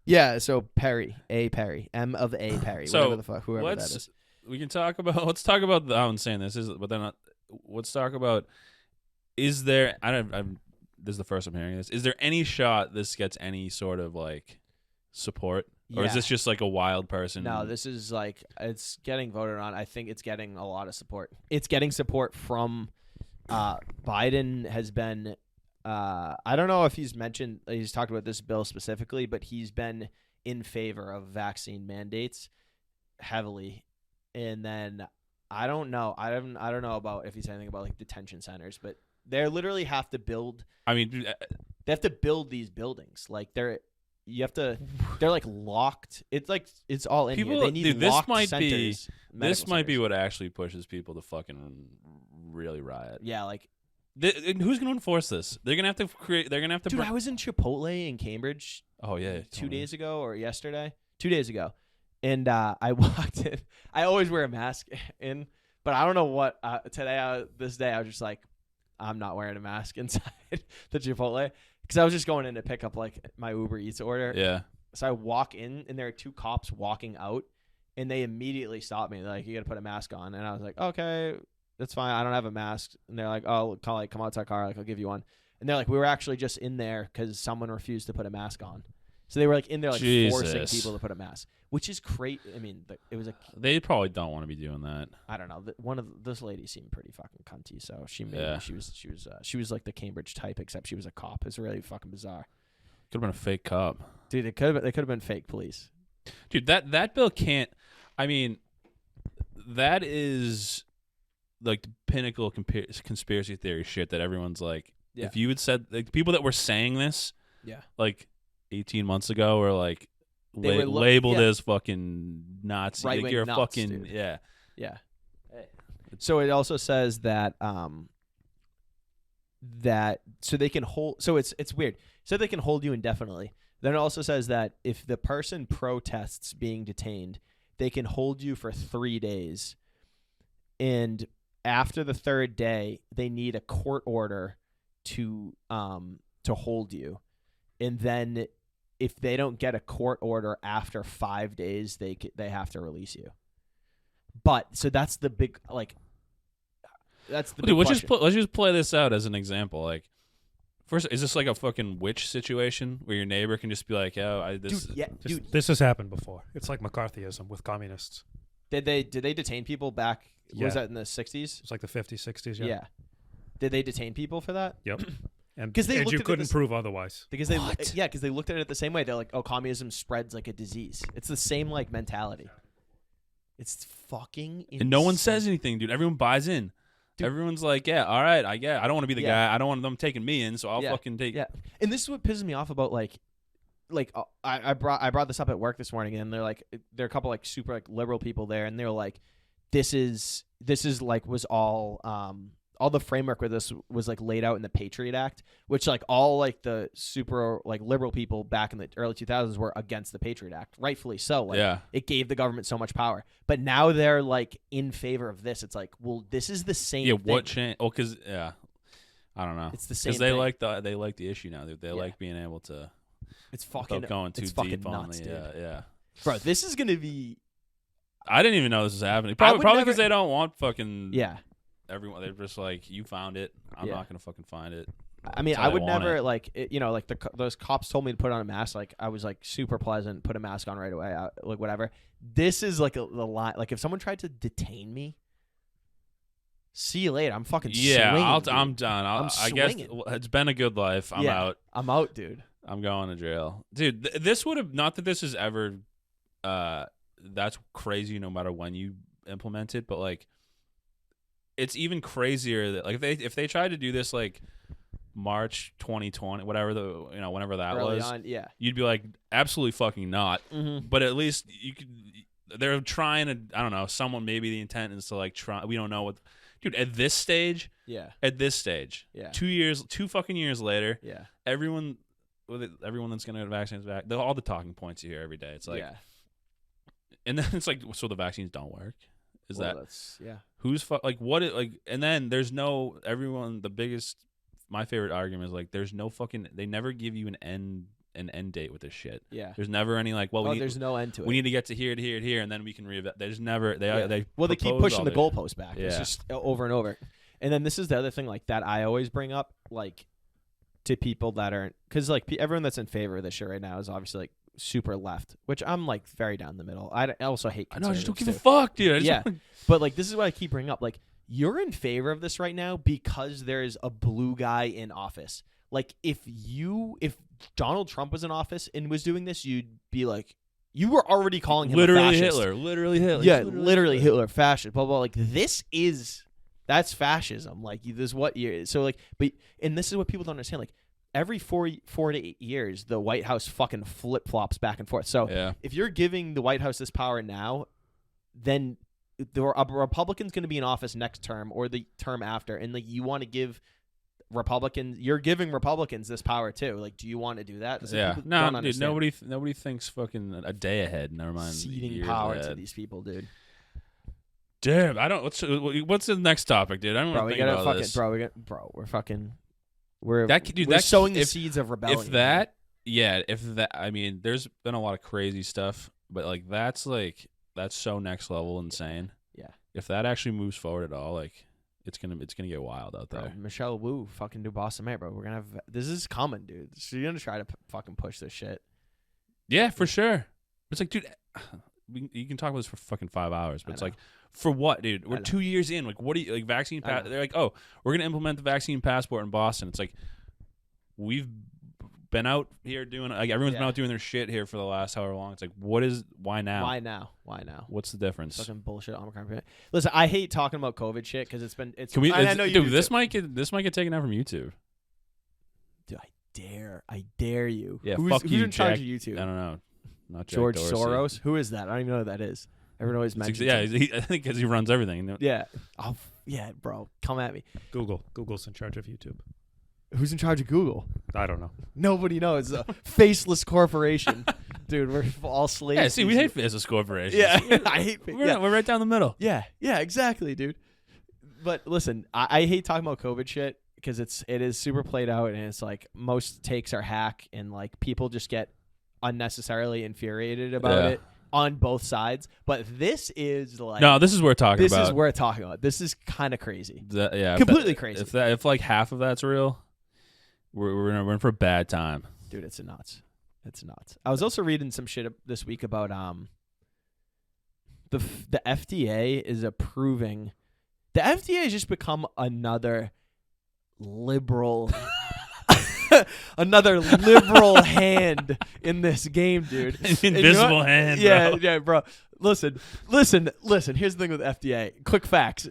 Yeah, so Perry, A Perry, M of A Perry, whatever the fuck, whoever that is. We can talk about. Let's talk about how insane this is, but then let's talk about. Is there? This is the first I'm hearing this. Is there any shot this gets any sort of support, or is this just a wild person? No, this is it's getting voted on. I think it's getting a lot of support. It's getting support from Biden has been. I don't know if he's talked about this bill specifically, but he's been in favor of vaccine mandates heavily. And then I don't know. I don't know about if he's anything about detention centers, but they literally have to build. I mean, they have to build these buildings. They're locked. It's all in people, here. They need locked centers. This might be what actually pushes people to fucking really riot. Yeah, who's going to enforce this? They're going to have to create. They're going to have to. Dude, I was in Chipotle in Cambridge. Oh yeah, 2 days ago or yesterday. 2 days ago, and I walked in. I always wear a mask in, but I don't know what this day I was just I'm not wearing a mask inside the Chipotle because I was just going in to pick up like my Uber Eats order. Yeah. So I walk in, and there are 2 cops walking out, and they immediately stop me. They're like, "You got to put a mask on," and I was like, "Okay, that's fine. I don't have a mask." And they're like, "Oh, come outside car. Like, I'll give you one." And they're like, "We were actually just in there because someone refused to put a mask on." So they were like in there, like forcing people to put a mask, which is crazy. I mean, it was They probably don't want to be doing that. I don't know. One of this lady seemed pretty fucking cunty, so she was like the Cambridge type, except she was a cop. It's really fucking bizarre. Could have been a fake cop. Dude, they could have been fake police. Dude, that bill can't. I mean, that is like the pinnacle conspiracy theory shit that everyone's like. Yeah. If you had said like people that were saying this, Yeah. like 18 months ago, were like They were labeled as fucking Nazi. Right-wing like you're nuts, a fucking dude. yeah. Yeah. So it also says that so they can hold. So it's weird. So they can hold you indefinitely. Then it also says that if the person protests being detained, they can hold you for 3 days, and after the 3rd day, they need a court order to hold you, and then if they don't get a court order after 5 days, they have to release you. But so that's the big that's the big question. Let's just play this out as an example. Like, first, is this like a fucking witch situation where your neighbor can just be like, "Oh, This has happened before. It's like McCarthyism with communists. Did they detain people back? Yeah. Was that in the 60s? It's like the 50s, 60s. Yeah. Did they detain people for that? Yep. And 'Cause they looked you at it couldn't as- prove otherwise. Because they looked at it the same way. They're like, "Oh, communism spreads like a disease." It's the same like mentality. It's fucking insane. And no one says anything, dude. Everyone buys in. Dude. Everyone's like, "Yeah, all right, I don't want to be the guy. I don't want them taking me in, so I'll fucking take." Yeah, and this is what pisses me off about I brought this up at work this morning, and there are a couple like super like liberal people there, and they're like, this is like was all the framework with this was like laid out in the Patriot Act, which like all like the super like liberal people back in the early 2000s were against the Patriot Act, rightfully so. Like, Yeah. it gave the government so much power, but now they're like in favor of this. It's like, well, this is the same. Yeah, thing. what change? Oh, because I don't know. It's the same because they thing. like the issue now. They like being able to. It's fucking Without going too it's fucking deep nuts, on dude. yeah. Bro, this is gonna be I didn't even know this was happening. I would Probably never- because they don't want fucking everyone. They're just like, you found it. I'm Yeah. not gonna fucking find it. I mean, That's how I would they want never it. like those cops told me to put on a mask. Like I was like super pleasant, put a mask on right away. Like whatever. This is like the line. Like if someone tried to detain me, see you later. I'm fucking Yeah, swinging, dude. I'm done. I guess swinging. it's been a good life. I'm Yeah, out. I'm out, dude. I'm going to jail, dude. This would have not that this is ever. That's crazy. No matter when you implement it, but like, it's even crazier that like if they tried to do this like March 2020, whatever whenever that Early was, on, yeah. you'd be like, absolutely fucking not. Mm-hmm. But at least you could. They're trying to. I don't know. Someone maybe the intent is to like try. We don't know what. Dude, at this stage, Yeah. 2 fucking years later, Yeah. everyone that's gonna get vaccines back, all the talking points you hear every day. It's like, yeah. and then it's like, so the vaccines don't work. Is Well, that that's yeah. who's like what it like? And then there's no everyone. The biggest, my favorite argument is like, there's no fucking. They never give you an end date with this shit. Yeah. There's never any like, well, There's no end to it. we need to get to here, and then we can there's never they keep They keep pushing the goalpost back. Yeah. It's just over and over. And then this is the other thing like that I always bring up like to people that aren't because like everyone that's in favor of this shit right now is obviously like super left, which I'm like very down the middle. I also hate. I know, I just don't give conservatives, a fuck, dude. I just Yeah. don't- But like this is what I keep bringing up. Like you're in favor of this right now because there's a blue guy in office. Like if Donald Trump was in office and was doing this, you'd be like, you were already calling him literally a fascist. literally Hitler. Yeah, He's literally Hitler, fascist, blah, blah. Like that's fascism. Like this is what you so like, and this is what people don't understand. Like every 4 to 8 years, the White House fucking flip flops back and forth. So Yeah. if you're giving the White House this power now, then a Republican's going to be in office next term or the term after, and like you want to give you're giving Republicans this power too. Like, do you want to do that? That's what Yeah. people No, don't dude. understand. Nobody thinks fucking a day ahead. Never mind. Ceding years power ahead. to these people, dude. Damn. I don't. What's the next topic, dude? I don't Bro, want we to think gotta about fucking this. we're fucking We're That's sowing the seeds of rebellion. I mean, there's been a lot of crazy stuff, but like that's so next level insane. Yeah. If that actually moves forward at all, like it's gonna get wild out there. Bro, Michelle Wu fucking do Boston Mayor, bro. We're gonna have this is coming, dude. She's gonna try to fucking push this shit. Yeah, for sure. It's like, dude, you can talk about this for fucking 5 hours, but it's like, for what, dude? We're 2 years in. Like, what do you like? Vaccine? They're like, oh, we're gonna implement the vaccine passport in Boston. It's like, we've been out here doing like everyone's been out doing their shit here for the last however long. It's like, why now? Why now? What's the difference? Fucking bullshit. Omicron. Listen, I hate talking about COVID shit because it's. Can we? I know you dude, do this too. might get taken out from YouTube. Dude, I dare you. Yeah, who's fuck you, in charge Jack. of YouTube? I don't know. Not Jack George Dorsey. Soros. Who is that? I don't even know who that is. Everyone always mentions. I think because he runs everything. Yeah. Oh, yeah, bro. Come at me. Google's in charge of YouTube. Who's in charge of Google? I don't know. Nobody knows. It's a faceless corporation. Dude, we're all slaves. Yeah, see, we hate faceless corporations. Yeah, I hate. We're right down the middle. Yeah, exactly, dude. But listen, I hate talking about COVID shit because it is super played out, and it's like most takes are hack, and like people just get unnecessarily infuriated about it on both sides. But this is like this is worth talking about. This is worth talking about. This is kind of crazy. Completely crazy. If like half of that's real, we're in for a bad time, dude. It's nuts. I was also reading some shit this week about the FDA is approving. The FDA has just become another liberal hand in this game, dude. Invisible hand. Yeah, bro. yeah, bro. Listen. Here's the thing with FDA. Quick facts,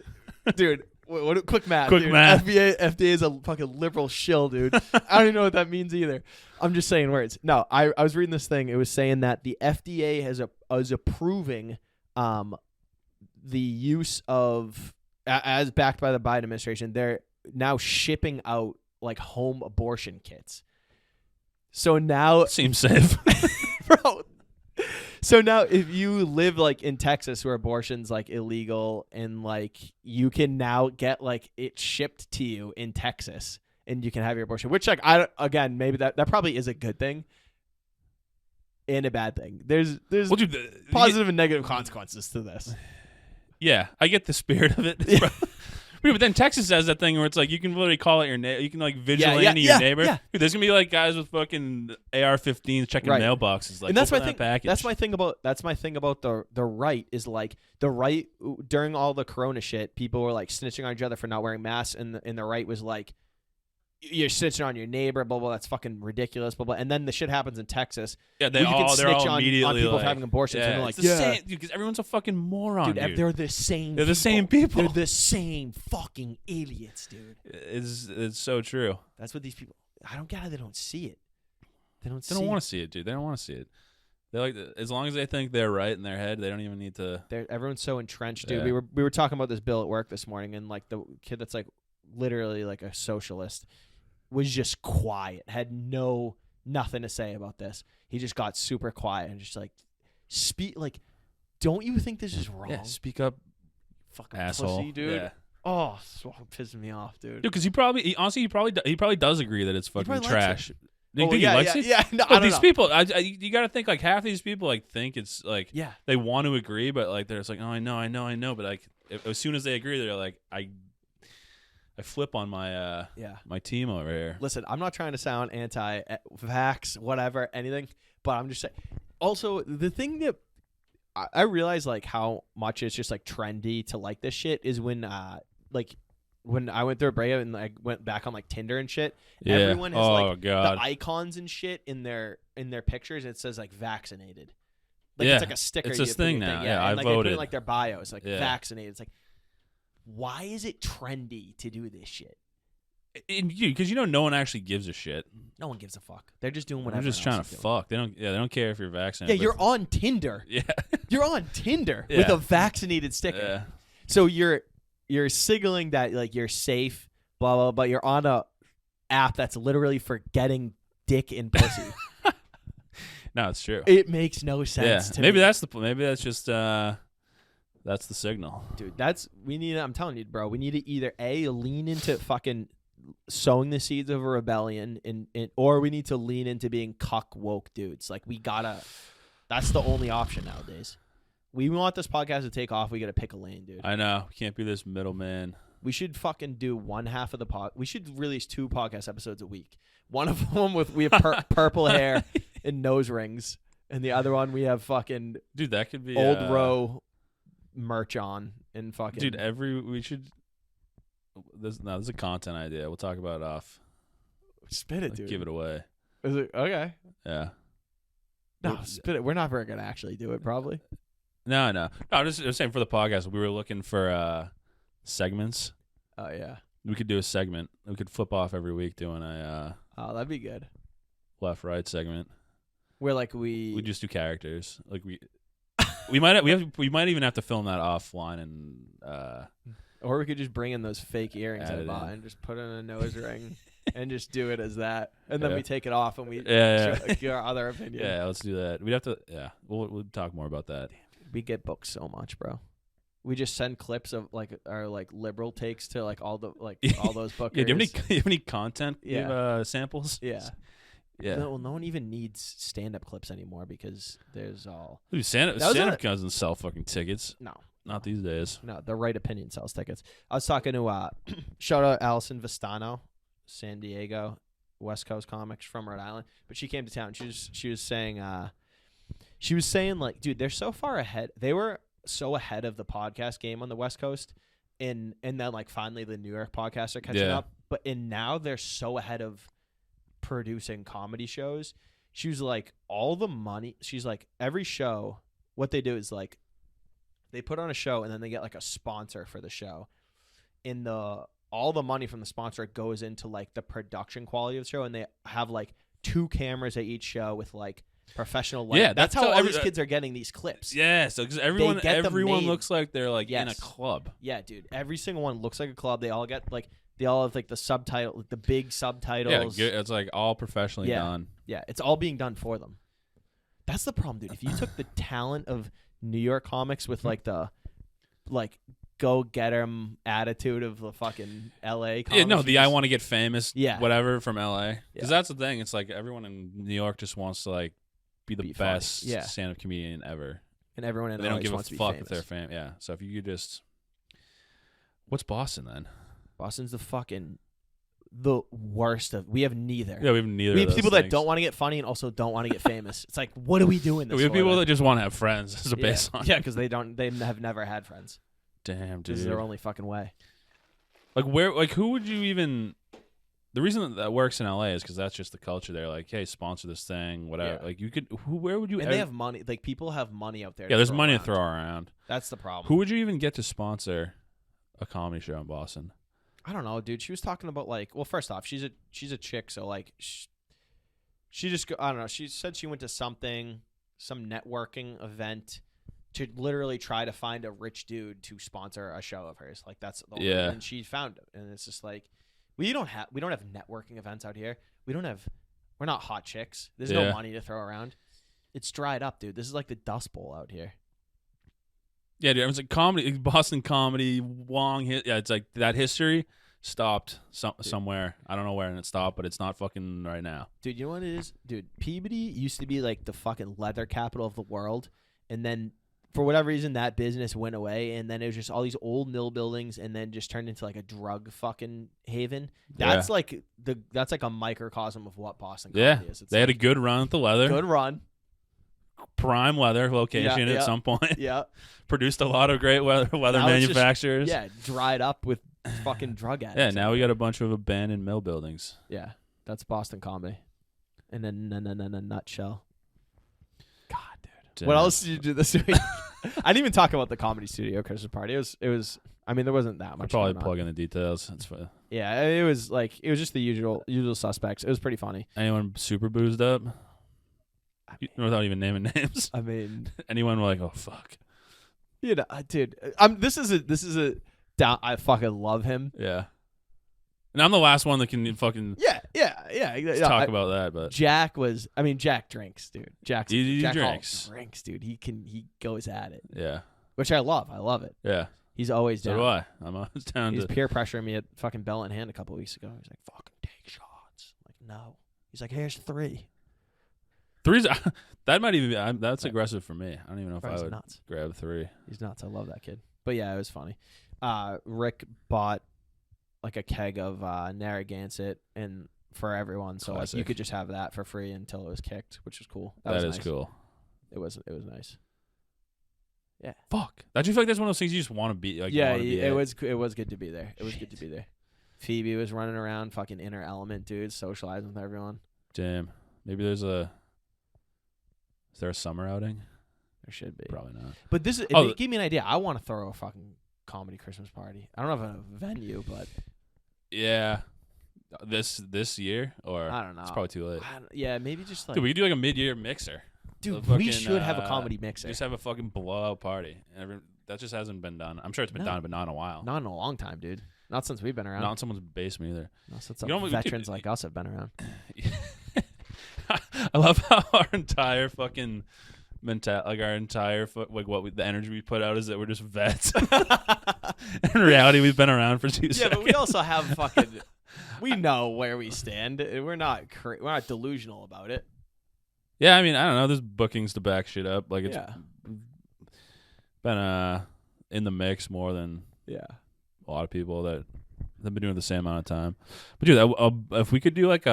dude. What quick math? Quick dude. math. FDA is a fucking liberal shill, dude. I don't even know what that means either. I'm just saying words. No, I was reading this thing. It was saying that the FDA is approving the use of, as backed by the Biden administration, they're now shipping out like home abortion kits. So now Seems safe. bro. So now if you live like in Texas where abortion's like illegal, and like you can now get like it shipped to you in Texas and you can have your abortion, which like maybe that probably is a good thing and a bad thing. There's positive and negative consequences to this. Yeah, I get the spirit of it. But then Texas has that thing where it's like you can literally call out your neighbor. You can like vigilante your neighbor. Yeah. Dude, there's gonna be like guys with fucking AR-15s checking mailboxes. Like, and that's my thing. Package. That's my thing about the right is like the right during all the Corona shit. People were like snitching on each other for not wearing masks, and the right was like, you're snitching on your neighbor, blah blah. That's fucking ridiculous, blah blah. And then the shit happens in Texas. Yeah, they're all immediately on people like, having abortions. Yeah, and they're like, it's the same, because everyone's a fucking moron, dude. They're the same. They're the same people. They're the same fucking idiots, dude. It's so true. That's what these people. I don't get how they don't see it. They don't want to see it, dude. They don't want to see it. They like as long as they think they're right in their head, they don't even need to. Everyone's so entrenched, dude. Yeah. We were talking about this bill at work this morning, and like the kid that's like literally like a socialist was just quiet, had nothing to say about this. He just got super quiet and just like like, don't you think this is wrong? Yeah, speak up, fucking asshole, pussy, dude. Yeah. Oh, so pissing me off, dude. Dude, because he probably does agree that it's fucking trash. Do you think yeah, he likes it? Yeah, no, I don't these know. people, you got to think like half these people like think it's like they want to agree, but like they're just like, oh, I know, but like as soon as they agree, they're like, I flip on my my team over here. Listen, I'm not trying to sound anti-vax, whatever, anything, but I'm just saying. Also, the thing that I realize like how much it's just like trendy to like this shit is when when I went through a breakup and I went back on like Tinder and shit. Yeah. Everyone has like God. the icons and shit in their pictures. And it says like vaccinated. Like Yeah. it's like a sticker. It's you this put in thing your now. thing. Yeah, and I like they put voted. in like their bios like Yeah. vaccinated. It's like, why is it trendy to do this shit? Because no one actually gives a shit. No one gives a fuck. They're just doing whatever. They're just trying to fuck. They don't care if you're Yeah, vaccinated. you're on Tinder. Yeah. You're on Tinder Yeah. with a vaccinated sticker. Yeah. So you're signaling that like you're safe, blah blah, but you're on a app that's literally for getting dick and pussy. No, it's true. It makes no sense to maybe me. maybe that's just that's the signal. Dude, I'm telling you, bro, we need to either A, lean into fucking sowing the seeds of a rebellion, or we need to lean into being cuck woke dudes. Like we gotta. That's the only option nowadays. We want this podcast to take off. We gotta pick a lane, dude. I know. We can't be this middleman. We should fucking do one half of the pod. We should release 2 podcast episodes a week. One of them we have purple hair and nose rings, and the other one we have fucking Dude, that could be old row merch on and fucking. Dude, we should. This is a content idea. We'll talk about it off. Spit it, dude. Give it away. Is it okay? Yeah. No, spit it. We're not very gonna actually do it, probably. No. I'm just saying for the podcast, we were looking for segments. Oh yeah. We could do a segment. We could flip off every week doing a Oh, that'd be good. left-right segment. Where like we just do characters. Like we might even have to film that offline and or we could just bring in those fake earrings I Add it bought in. and just put in a nose ring and just do it as that, and then Yeah. we take it off and we Yeah. show our other opinion. Yeah, let's do that. We'd have to. Yeah, we'll talk more about that. We get booked so much, bro. We just send clips of like our like liberal takes to like all those bookers. Yeah, do you have any content? Yeah. Samples. Yeah. Yeah. No one even needs stand-up clips anymore because there's all Dude, That was stand-up doesn't sell fucking tickets. no. Not these days. No, the right opinion sells tickets. I was talking to shout out Allison Vistano, San Diego, West Coast comics from Rhode Island, but she came to town. She was saying like, dude, they're so far ahead. They were so ahead of the podcast game on the West Coast, and then like finally the New York podcasts are catching Yeah. up. But now they're so ahead of producing comedy shows. She was like, all the money. She's like, every show, what they do is like, they put on a show and then they get like a sponsor for the show. All the money from the sponsor goes into like the production quality of the show, and they have like 2 cameras at each show with like professional lighting. Yeah, that's that's how how all these kids are getting these clips. Yeah, so because everyone get them made. looks like they're like in a Yes. club. Yeah, dude. Every single one looks like a club. They all have like the subtitle, like the big subtitles. Yeah, it's like all professionally Yeah. done. Yeah, it's all being done for them. That's the problem, dude. If you took the talent of New York comics with like the go get 'em attitude of the fucking LA comics. Yeah, no, the you I just- want to get famous, Yeah. whatever from LA. Yeah. Because that's the thing. It's like everyone in New York just wants to like be the Be funny. best Yeah. stand-up comedian ever. and everyone in They LA don't give a wants to be fuck famous. if they're fame. Yeah. So if you could just, what's Boston then? Boston's the worst of. We have neither. Yeah, we have neither. We of have those people that things. don't want to get funny and also don't want to get famous. It's like, what are we doing this We have for, people then? that just want to have friends as a yeah. baseline. Yeah, because they have never had friends. Damn, dude. This is their only fucking way. Who would you even? The reason that works in LA is because that's just the culture there. Like, hey, sponsor this thing, whatever. Yeah. Like, where would you? And they have money. Like people have money out there. yeah, to there's throw money around. to throw around. That's the problem. Who would you even get to sponsor a comedy show in Boston? I don't know, dude. She was talking about like, well, first off, she's a chick, so like, she just I don't know. She said she went to some networking event to literally try to find a rich dude to sponsor a show of hers. Like that's the only, Yeah. and she found it, and it's just like we don't have networking events out here. We're not hot chicks. There's no Yeah. money to throw around. It's dried up, dude. This is like the Dust Bowl out here. Yeah, dude. It was like comedy, Boston comedy, long hit. Yeah, it's like that history stopped somewhere. I don't know where and it stopped, but it's not fucking right now. Dude, you know what it is? Dude, Peabody used to be like the fucking leather capital of the world, and then for whatever reason that business went away, and then it was just all these old mill buildings, and then just turned into like a drug fucking haven. That's Yeah. like that's like a microcosm of what Boston Yeah, comedy is. It's they had a like, good run at the leather, good run. prime leather location Yeah, at yeah. some point. Yeah, Produced a lot of great leather Now it's just- manufacturers. yeah, dried up with fucking drug addicts. Yeah, now we got a bunch of abandoned mill buildings. Yeah, that's Boston comedy, in a nutshell. God, dude. What Damn. else did you do this week? I didn't even talk about the comedy studio Christmas party. It was. I mean, there wasn't that I'll much. probably going on. plug in the details. That's fine. Yeah, it was just the usual suspects. It was pretty funny. Anyone super boozed up? Without even naming names. I mean, Anyone like, oh fuck. you know, dude. This is a down. I fucking love him. Yeah. And I'm the last one that can fucking Yeah. talk about that, but Jack drinks, dude. Jack He Hall drinks. drinks, dude. He goes at it, yeah. which I love. I love it. Yeah. He's always So down. do I. I'm always down He's to. peer pressuring me at fucking Bell in Hand a couple weeks ago. He's like, fucking take shots. I'm like, no. He's like, here's 3. Three's that might even be, that's aggressive for me. I don't even know if Bry's I would nuts. grab 3. He's nuts. I love that kid. But yeah, it was funny. Rick bought like a keg of Narragansett and for everyone, so like you Classic. could just have that for free until it was kicked, which was cool. That was is nice. cool. It was nice. Yeah. Fuck. Don't you feel like that's one of those things you just want to be like? you Yeah, wanna be it at? was good to be there. It was good to be there. Phoebe was running around, fucking inner element, dude, socializing with everyone. Damn. Maybe there's a. Is there a summer outing? There should be. Probably not. But this is Oh, it gave me an idea. I want to throw a fucking comedy Christmas party. I don't have a venue, but Yeah. This year or I don't know. It's probably too late. Yeah, maybe just like Dude, we could do like a mid-year mixer. dude, the we fucking, should have a comedy mixer. Just have a fucking blowout party. That just hasn't been done. I'm sure it's been No. done, but not in a while. Not in a long time, dude. Not since we've been around. Not in someone's basement either. Not since You know what, we could- veterans like us have been around. I love how our entire fucking our entire the energy we put out is that we're just vets. In reality, we've been around for 2 Yeah, seconds. but we also have fucking. We know where we stand. We're not we're not delusional about it. Yeah, I mean, I don't know. There's bookings to back shit up. Like it's Yeah. been in the mix more than Yeah. a lot of people that have been doing it the same amount of time. But dude, if we could do like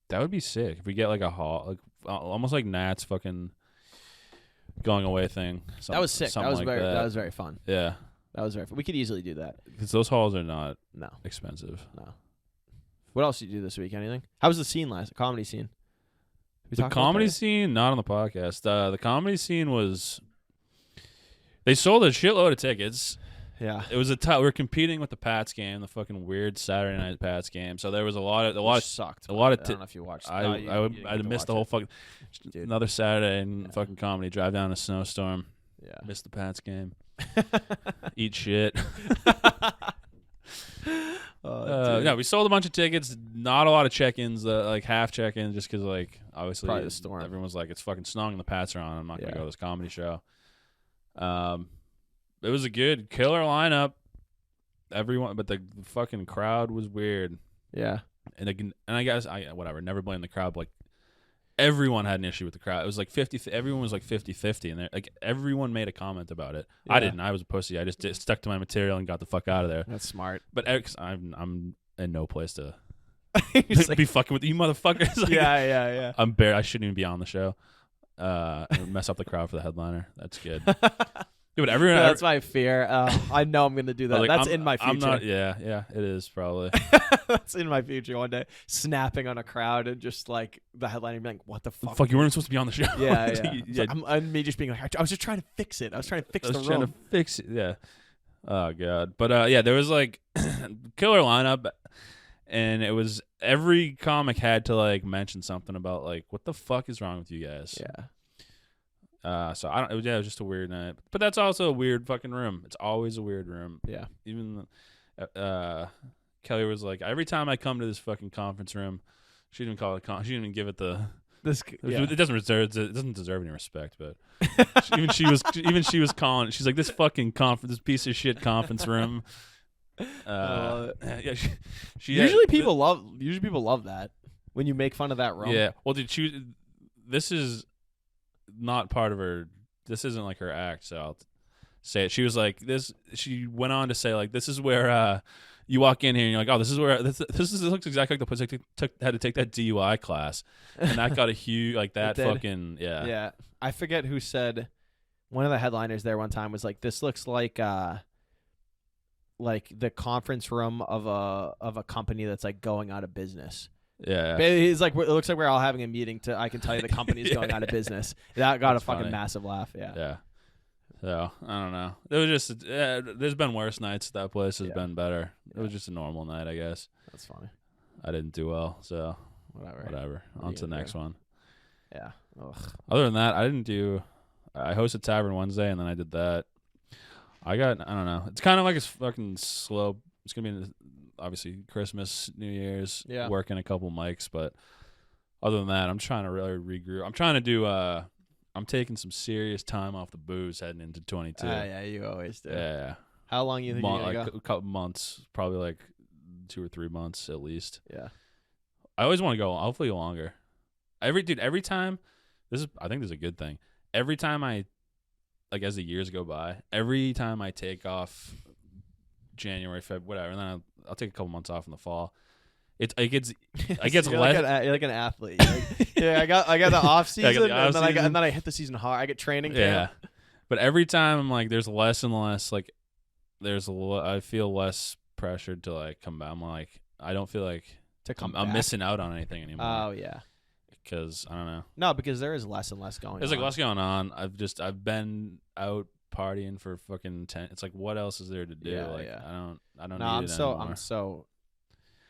that would be sick. If we get like a hall, like almost like Nat's fucking going away thing. That was sick. That something was like very. that. That was very fun. Yeah, That was very fun. We could easily do that. because those halls are not No. expensive. No. What else did you do this week? Anything? How was the scene comedy scene? We The talked about comedy that? scene, not on the podcast. The comedy scene was. They sold a shitload of tickets. Yeah. It was we were competing with the Pats game, the fucking weird Saturday night Pats game. So there was a lot Which sucked. a lot of I don't know if you watched. I no, you didn't get to missed the watch whole it. fucking Dude. another Saturday and Yeah. fucking comedy. Drive down a snowstorm, Yeah. missed the Pats game, eat shit. Dude. No, we sold a bunch of tickets. Not a lot of check-ins, like half check-ins, just because like obviously Probably the storm. everyone was like, it's fucking snowing and the Pats are on. I'm not gonna Yeah. go to this comedy show. It was a good killer lineup. Everyone, but the fucking crowd was weird. Yeah. And I guess whatever. Never blame the crowd. But like everyone had an issue with the crowd. It was like 50. Everyone was like 50-50, and like everyone made a comment about it. I Yeah. didn't. I was a pussy. I just stuck to my material and got the fuck out of there. That's smart. But cause I'm in no place to It's like- be fucking with you motherfuckers. Like, yeah. I shouldn't even be on the show. Mess up the crowd for the headliner. That's good. Dude, everyone. That's my fear. I know I'm gonna do that. like, That's I'm- in my future. I'm not. Yeah. It is probably. That's in my future one day. Snapping on a crowd and just like the headliner being like, "What the fuck?" Fuck, you weren't supposed to be on the show. Yeah. yeah. I'm me just being like, I was just trying to fix it. I was trying to fix I the was trying room. to fix it. Yeah. Oh god. But yeah, there was like killer lineup, and it was every comic had to like mention something about like what the fuck is wrong with you guys. Yeah. So I don't. It was just a weird night. But that's also a weird fucking room. It's always a weird room. Yeah. Even Kelly was like, every time I come to this fucking conference room, she didn't call it. She didn't even give it the. This. Yeah. It doesn't deserve any respect, but even she was calling. She's like, this fucking this piece of shit conference room. Yeah, she Usually people love that when you make fun of that room. Yeah, well, this is not part of her. This isn't like her act, so I'll say it. She was like this. She went on to say like, this is where you walk in here and you're like, oh, this is where this looks exactly like the place I had to take that DUI class, and that got a huge like that It did. fucking yeah. Yeah. I forget who said. One of the headliners there one time was like, "This looks like the conference room of a company that's like going out of business." Yeah. But he's like, "It looks like we're all having a meeting to. I can tell you the company's going out of business." That got That's a fucking funny. massive laugh. Yeah. Yeah. So I don't know. It was just there's been worse nights. That place has Yeah. been better. It was Yeah. just a normal night, I guess. That's funny. I didn't do well, so Whatever. whatever. What are On you to the gonna next do? one. Yeah. Ugh. Other than that, I didn't do. I hosted Tavern Wednesday, and then I did that. I don't know. It's kind of like it's fucking slow. It's gonna be obviously Christmas, New Year's, Yeah. working a couple mics, but other than that, I'm trying to really regroup. I'm trying to do. I I'm taking some serious time off the booze heading into 22. Yeah, you always do. Yeah. How long you think you're gonna Like go? a couple months, probably like 2 or 3 months at least. Yeah. I always want to go, hopefully longer. Every time, I think this is a good thing. Every time like as the years go by, every time I take off January, February, whatever, and then I'll take a couple months off in the fall. It gets you're less. you're like an athlete. Yeah, I got the off Yeah, I season, got the off-season. and then I hit the season hard. I get training Yeah, camp. but every time I'm like, there's less and less. Like, I feel less pressured to like come back. I'm like, I don't feel like To come I'm back. missing out on anything anymore. Oh yeah. Because I don't know. No, because there is less and less going. There's on. like less going on. I've been out partying for fucking 10. It's like, what else is there to do? Yeah, like yeah. I don't No, need it anymore.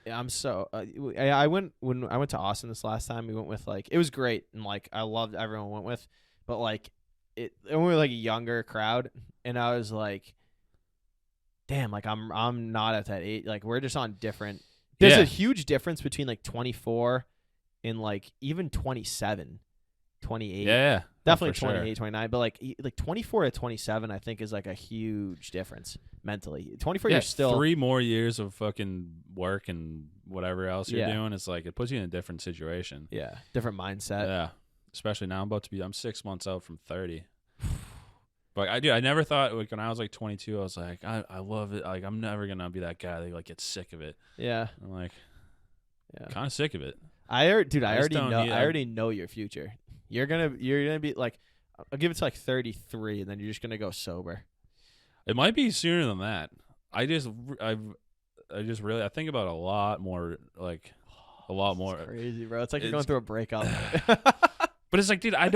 I went when I went to Austin this last time. We went with like it was great and like I loved everyone we went with, but like we were like a younger crowd and I was like, damn, like I'm not at that age. Like we're just on different. There's Yeah. a huge difference between like 24 and like even 27, 28. Yeah, Definitely for sure. 28, 29, but like 24 to 27 I think is like a huge difference mentally. 24 Yeah, you're still 3 more years of fucking work and whatever else you're Yeah. doing. It's like it puts you in a different situation. yeah, different mindset. Yeah, especially now I'm 6 months out from 30. But I never thought like when I was like 22, I was like, I love it. Like I'm never gonna be that guy that like gets sick of it. Yeah. I'm like, Yeah. kind of sick of it. I just don't need- I already know your future. You're gonna be like, I'll give it to like 33, and then you're just gonna go sober. It might be sooner than that. I just really I think about it a lot more. Like a lot more. It's crazy, bro. It's like you're It's- going through a breakup. But it's like, dude, I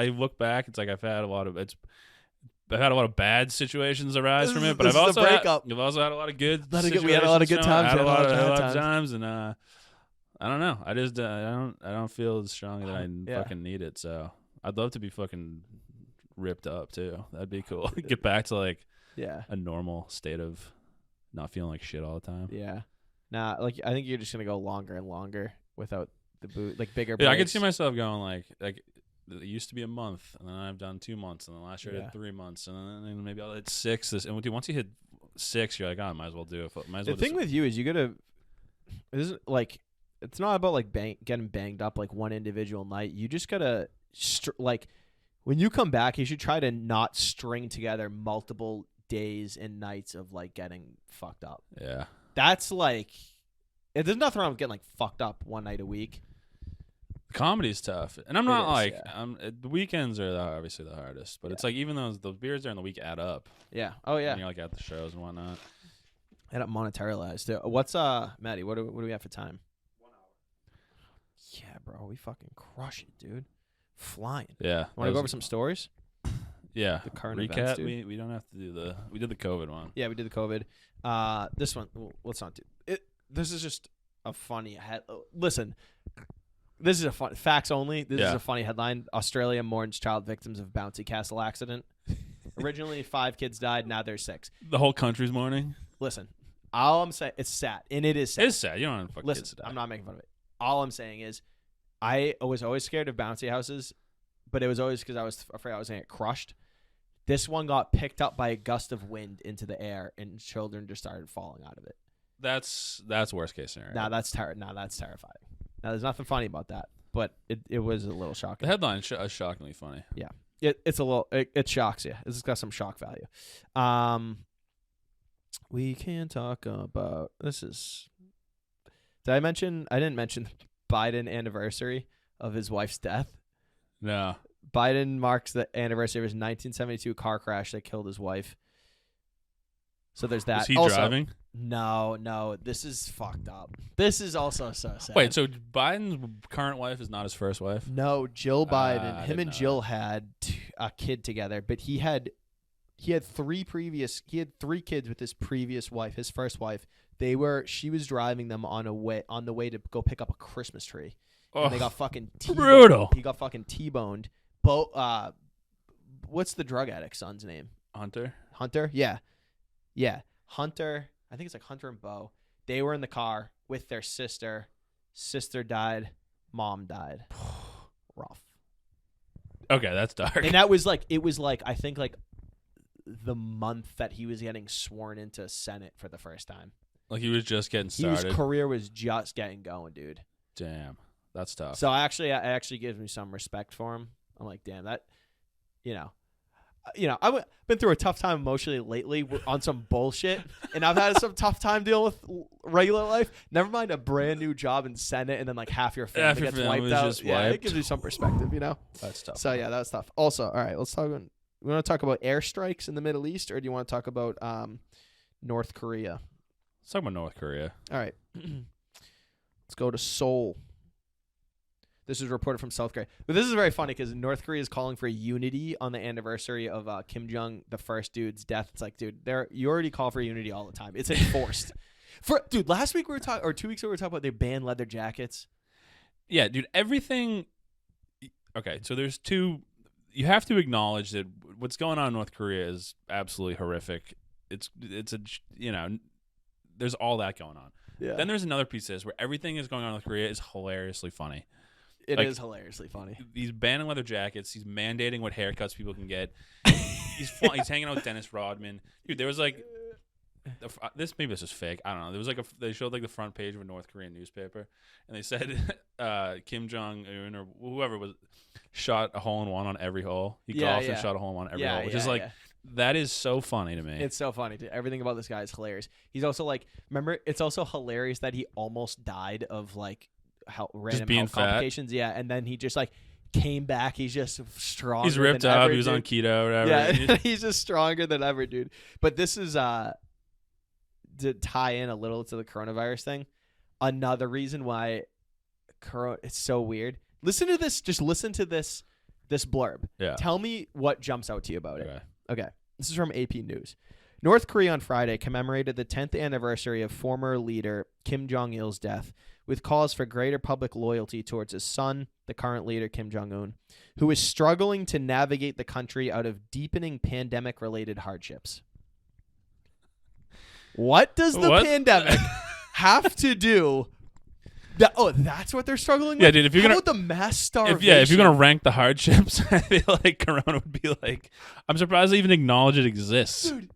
look back. It's like I've had a lot of bad situations arise from it, but This I've is the also had, breakup. I've also had a lot of good. We had a lot of good situations, you know? times. I had a We lot had of bad times, and I don't know. I just I don't feel as strong that I Yeah. fucking need it. So I'd love to be fucking ripped up too. That'd be cool. Get back to like Yeah. a normal state of not feeling like shit all the time. Yeah. Nah, like I think you're just gonna go longer and longer without the boot, like bigger. Yeah, I could breaks. see myself going like it used to be a month, and then I've done 2 months, and then last year I Yeah. did 3 months, and then maybe I'll hit 6. And once you hit 6, you're like, oh, I might as well do it. Might as The well thing just, with you is you gotta. It isn't like it's not about like getting banged up like one individual night. You just gotta like when you come back, you should try to not string together multiple days and nights of like getting fucked up. yeah. That's like, there's nothing wrong with getting like fucked up one night a week. Comedy's tough, and I'm It not is, like yeah. the weekends are obviously the hardest, but it's like even those beers during the week add up. Yeah. Oh yeah. And you're like at the shows and whatnot. And it monetarily. What's Maddie? What do we have for time? 1 hour. Yeah, bro, we fucking crush it, dude. Flying. Yeah. Want to go over some stories? Yeah. the current recap? events, dude? We don't have to do we did the COVID one. Yeah, we did the COVID. This one, let's not do it. This is just a funny listen. This is a fun facts only. This is Yeah. a funny headline. Australia mourns child victims of bouncy castle accident. Originally 5 kids died. Now there's 6. The whole country's mourning. Listen, all I'm saying, it's sad, and it is sad. It's sad. You don't want to fuck Listen, kids to die. I'm not making fun of it. All I'm saying is, I was always scared of bouncy houses, but it was always because I was afraid I was going to get crushed. This one got picked up by a gust of wind into the air, and children just started falling out of it. That's worst case scenario. Now that's terrifying. Now there's nothing funny about that, but it was a little shocking. The headline is shockingly funny. Yeah, it's a little it shocks you. It's got some shock value. We can talk about this is. Did I mention? I didn't mention Biden anniversary of his wife's death. No. Biden marks the anniversary of his 1972 car crash that killed his wife. So there's that. Was he Also, driving? No. This is fucked up. This is also so sad. Wait, so Biden's current wife is not his first wife? No, Jill Biden. I Him didn't and know Jill had a kid together, but he had 3 kids with his previous wife, his first wife. She was driving them on the way to go pick up a Christmas tree. Oh, And they got fucking brutal. He got fucking T-boned. What's the drug addict's son's name? Hunter? Hunter? Yeah. Hunter. I think it's like Hunter and Bo. They were in the car with their sister. Sister died. Mom died. Rough. Okay, that's dark. And that was like, it was like, I think like the month that he was getting sworn into Senate for the first time. Like he was just getting started. His career was just getting going, dude. Damn, that's tough. So I actually gives me some respect for him. I'm like, damn, that, you know, I've been through a tough time emotionally lately on some bullshit, and I've had some tough time dealing with regular life. Never mind a brand new job in Senate, and then like half your family gets wiped out. Yeah, it gives you some perspective, That's tough. So yeah, that's tough. Also, all right, let's talk. We want to talk about airstrikes in the Middle East, or do you want to talk about North Korea? Let's talk about North Korea. All right, let's go to Seoul. This is reported from South Korea. But this is very funny because North Korea is calling for unity on the anniversary of Kim Jong, the first dude's death. It's like, dude, you already call for unity all the time. It's enforced. Dude, last week we were talking, or 2 weeks ago we were talking about they banned leather jackets. Yeah, dude, everything. Okay, so there's two. You have to acknowledge that what's going on in North Korea is absolutely horrific. It's a, there's all that going on. Yeah. Then there's another piece of this where everything is going on in North Korea is hilariously funny. It is hilariously funny. He's banning leather jackets. He's mandating what haircuts people can get. He's hanging out with Dennis Rodman. Dude, there was like this is fake. I don't know. There was like they showed like the front page of a North Korean newspaper, and they said Kim Jong Un or whoever was shot a hole in one on every hole. He golfed and shot a hole in one on every hole, which is like that is so funny to me. It's so funny. Everything about this guy is hilarious. He's also like, remember, it's also hilarious that he almost died of like random health complications. Yeah, and then he just like came back. He's just stronger. He's ripped up. He was on keto or whatever. Yeah, he's just stronger than ever, dude. But this is to tie in a little to the coronavirus thing. Another reason why it's so weird. Listen to this. Just listen to this blurb. Yeah. Tell me what jumps out to you about it. Okay. This is from AP News. North Korea on Friday commemorated the 10th anniversary of former leader Kim Jong-il's death, with calls for greater public loyalty towards his son, the current leader Kim Jong-un, who is struggling to navigate the country out of deepening pandemic-related hardships. What does the pandemic have to do? That's what they're struggling with? Yeah, dude, if you're How about the mass starvation? If you're going to rank the hardships, I feel like Corona would be like, I'm surprised they even acknowledge it exists. Dude,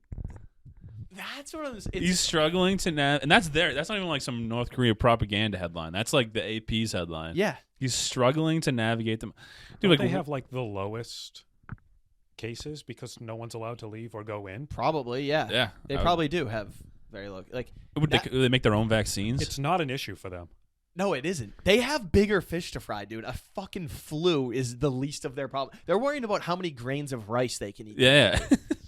that's what he's struggling to and that's not even like some North Korea propaganda headline. That's like the AP's headline. Yeah. He's struggling to navigate them. Dude, Don't they have like the lowest cases because no one's allowed to leave or go in? Probably, yeah. Yeah. They probably do have very low. Like, would they make their own vaccines? It's not an issue for them. No, it isn't. They have bigger fish to fry, dude. A fucking flu is the least of their problem. They're worrying about how many grains of rice they can eat. Yeah.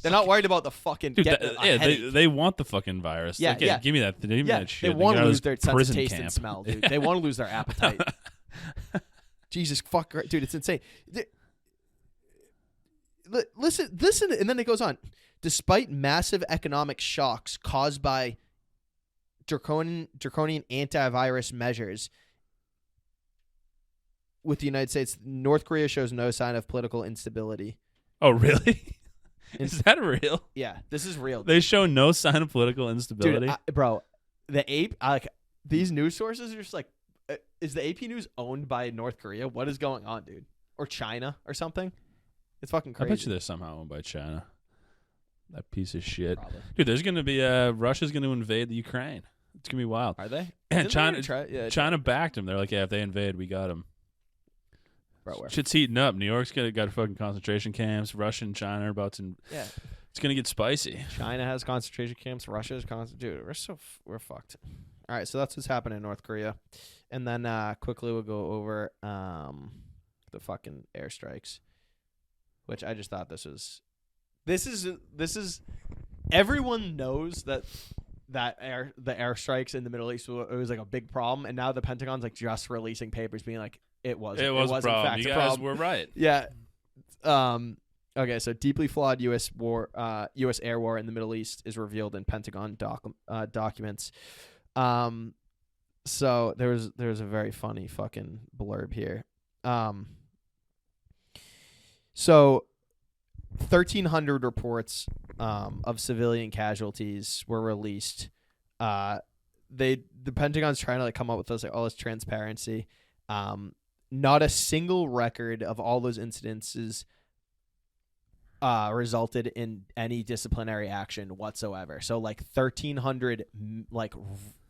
They're not worried about the fucking they want the fucking virus. Yeah, like, give me that. Give me that shit. They want to lose their sense of taste camp. and smell, dude. They want to lose their appetite. Jesus fuck, dude, it's insane. Listen, and then it goes on. Despite massive economic shocks caused by draconian antivirus measures with the United States, North Korea shows no sign of political instability. Oh, really? Is that real? Yeah, this is real. They show no sign of political instability. Dude, bro, these news sources are just like, is the AP News owned by North Korea? What is going on, dude? Or China or something? It's fucking crazy. I bet you they're somehow owned by China. That piece of shit. Probably. Dude, there's going to be Russia's going to invade the Ukraine. It's going to be wild. Are they? Yeah, China backed them. They're like, yeah, if they invade, we got them. Shit's heating up. New York's got fucking concentration camps. Russia and China are about to. Yeah. It's going to get spicy. China has concentration camps. Russia has dude, we're fucked. All right, so that's what's happening in North Korea. And then quickly we'll go over the fucking airstrikes, which I just thought this is everyone knows that the airstrikes in the Middle East was like a big problem, and now the Pentagon's like just releasing papers being like it was a problem. In fact, you guys problem. were right. Yeah. Okay, so deeply flawed U.S. air war in the Middle East is revealed in Pentagon documents. So there's a very funny fucking blurb here. So 1,300 reports of civilian casualties were released. The Pentagon's trying to like come up with all this transparency. not a single record of all those incidences resulted in any disciplinary action whatsoever. So like 1,300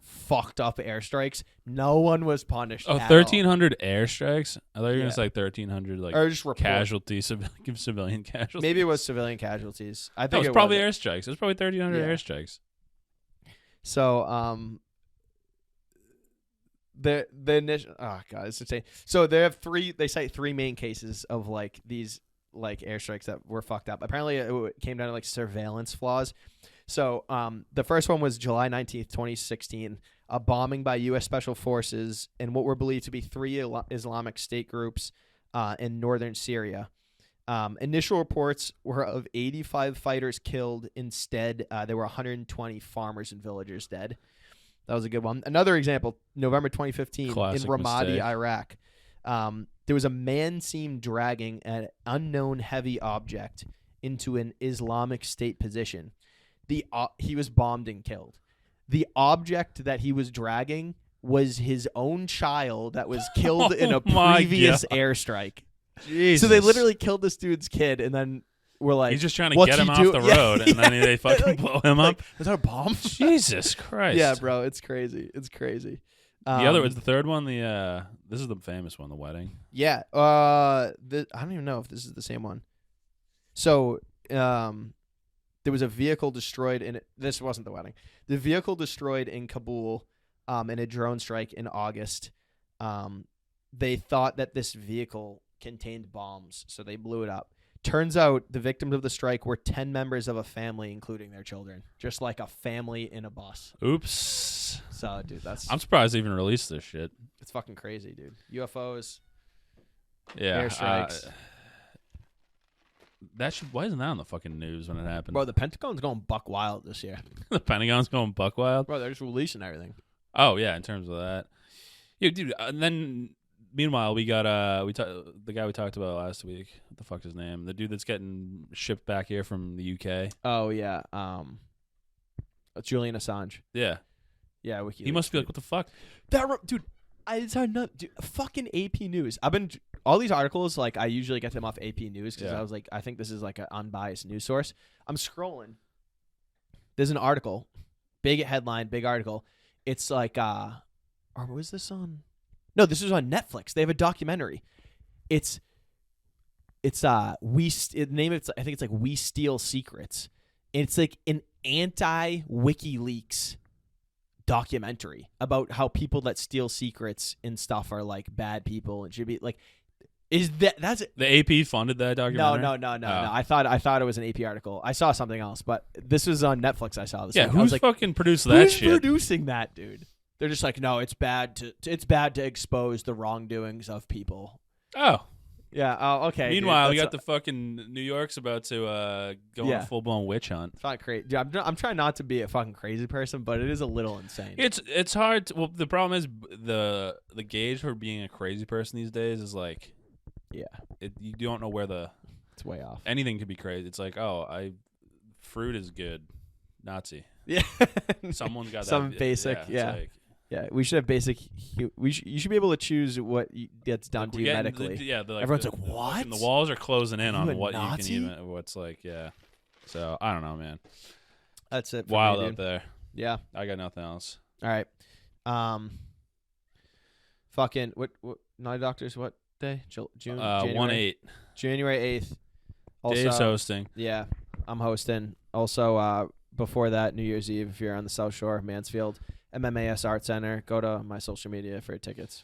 fucked up airstrikes. No one was punished. Oh, at 1,300 airstrikes? I thought you were gonna say like 1,300 like or just casualties, civilian casualties. Maybe it was civilian casualties. I No, think it was probably airstrikes. It was probably 1,300 airstrikes. So the initial it's insane. So they cite three main cases of like these like airstrikes that were fucked up. Apparently it came down to like surveillance flaws. So the first one was July 19th, 2016, a bombing by U.S. Special Forces in what were believed to be three Islamic State groups in northern Syria. Initial reports were of 85 fighters killed. Instead, there were 120 farmers and villagers dead. That was a good one. Another example, November 2015 Classic in Ramadi, mistake. Iraq. There was a man seen dragging an unknown heavy object into an Islamic State position. He was bombed and killed. The object that he was dragging was his own child that was killed in a previous airstrike. Jesus. So they literally killed this dude's kid, and then were like, He's just trying to "What's get him he off do-" the Yeah. road, and then they fucking blow him up. Is that a bomb? Jesus Christ. Yeah, bro, it's crazy. It's crazy. The other was the third one. This is the famous one, the wedding. Yeah. I don't even know if this is the same one. So, there was a vehicle destroyed in this wasn't the wedding. The vehicle destroyed in Kabul in a drone strike in August. They thought that this vehicle contained bombs, so they blew it up. Turns out the victims of the strike were 10 members of a family, including their children. Just like a family in a bus. Oops. So, dude, I'm surprised they even released this shit. it's fucking crazy, dude. UFOs, Yeah. airstrikes. Why isn't that on the fucking news when it happened? Bro, the Pentagon's going buck wild this year. The Pentagon's going buck wild. Bro, they're just releasing everything. Oh yeah, in terms of that. Yeah, dude. And then meanwhile, we got the guy we talked about last week. What the fuck's his name? The dude that's getting shipped back here from the UK. Oh yeah, Julian Assange. Yeah. Yeah, WikiLeaks. He must be like, what the fuck? Dude. It's not dude, fucking AP News. I've been all these articles like I usually get them off AP News because Yeah. I was like I think this is like an unbiased news source. I'm scrolling. There's an article, big headline, big article. It's like or was this on? No, this was on Netflix. They have a documentary. It's name it's I think it's like We Steal Secrets. And it's like an anti-WikiLeaks documentary about how people that steal secrets and stuff are like bad people and should be like that's it. The AP funded that documentary? No. I thought it was an AP article. I saw something else, but this was on Netflix. I saw this. Yeah, I was who's like, fucking produced that who's shit? producing that, dude? They're just like, no, it's bad to expose the wrongdoings of people. Oh. Yeah. Oh, okay. Meanwhile, dude, we that's got the fucking New York's about to go on Yeah. a full blown witch hunt. It's not crazy. Dude, I'm trying not to be a fucking crazy person, but it is a little insane. It's hard. Well, the problem is the gauge for being a crazy person these days is like, yeah, you don't know where it's way off. anything could be crazy. It's like, fruit is good, Nazi. Yeah. Someone's got Some that. basic. It's Yeah. like, Yeah, we should have basic. You should be able to choose what gets done like to we're you getting medically. Everyone's like, "What? The walls are closing in You on a what Nazi? you can even. What's like, yeah. So I don't know, man. That's it. For Wild me, out dude. there. Yeah. I got nothing else. All right. Fucking what? Naughty Doctors? What day? June. January? 1/8. January 8th. Also, Dave's hosting. Yeah, I'm hosting. Also, before that, New Year's Eve, if you're on the South Shore, Mansfield, MMAS Art Center, go to my social media for tickets.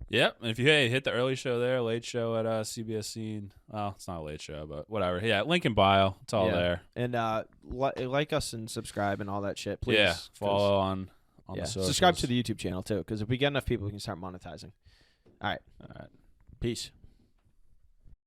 Yep. And if you hit the early show there, late show at CBS. Well, it's not a late show, but whatever. Yeah, link in bio. It's all there. And like us and subscribe and all that shit, please. Yeah. 'cause- Follow on the socials. Subscribe to the YouTube channel too, because if we get enough people, we can start monetizing. All right. All right. Peace.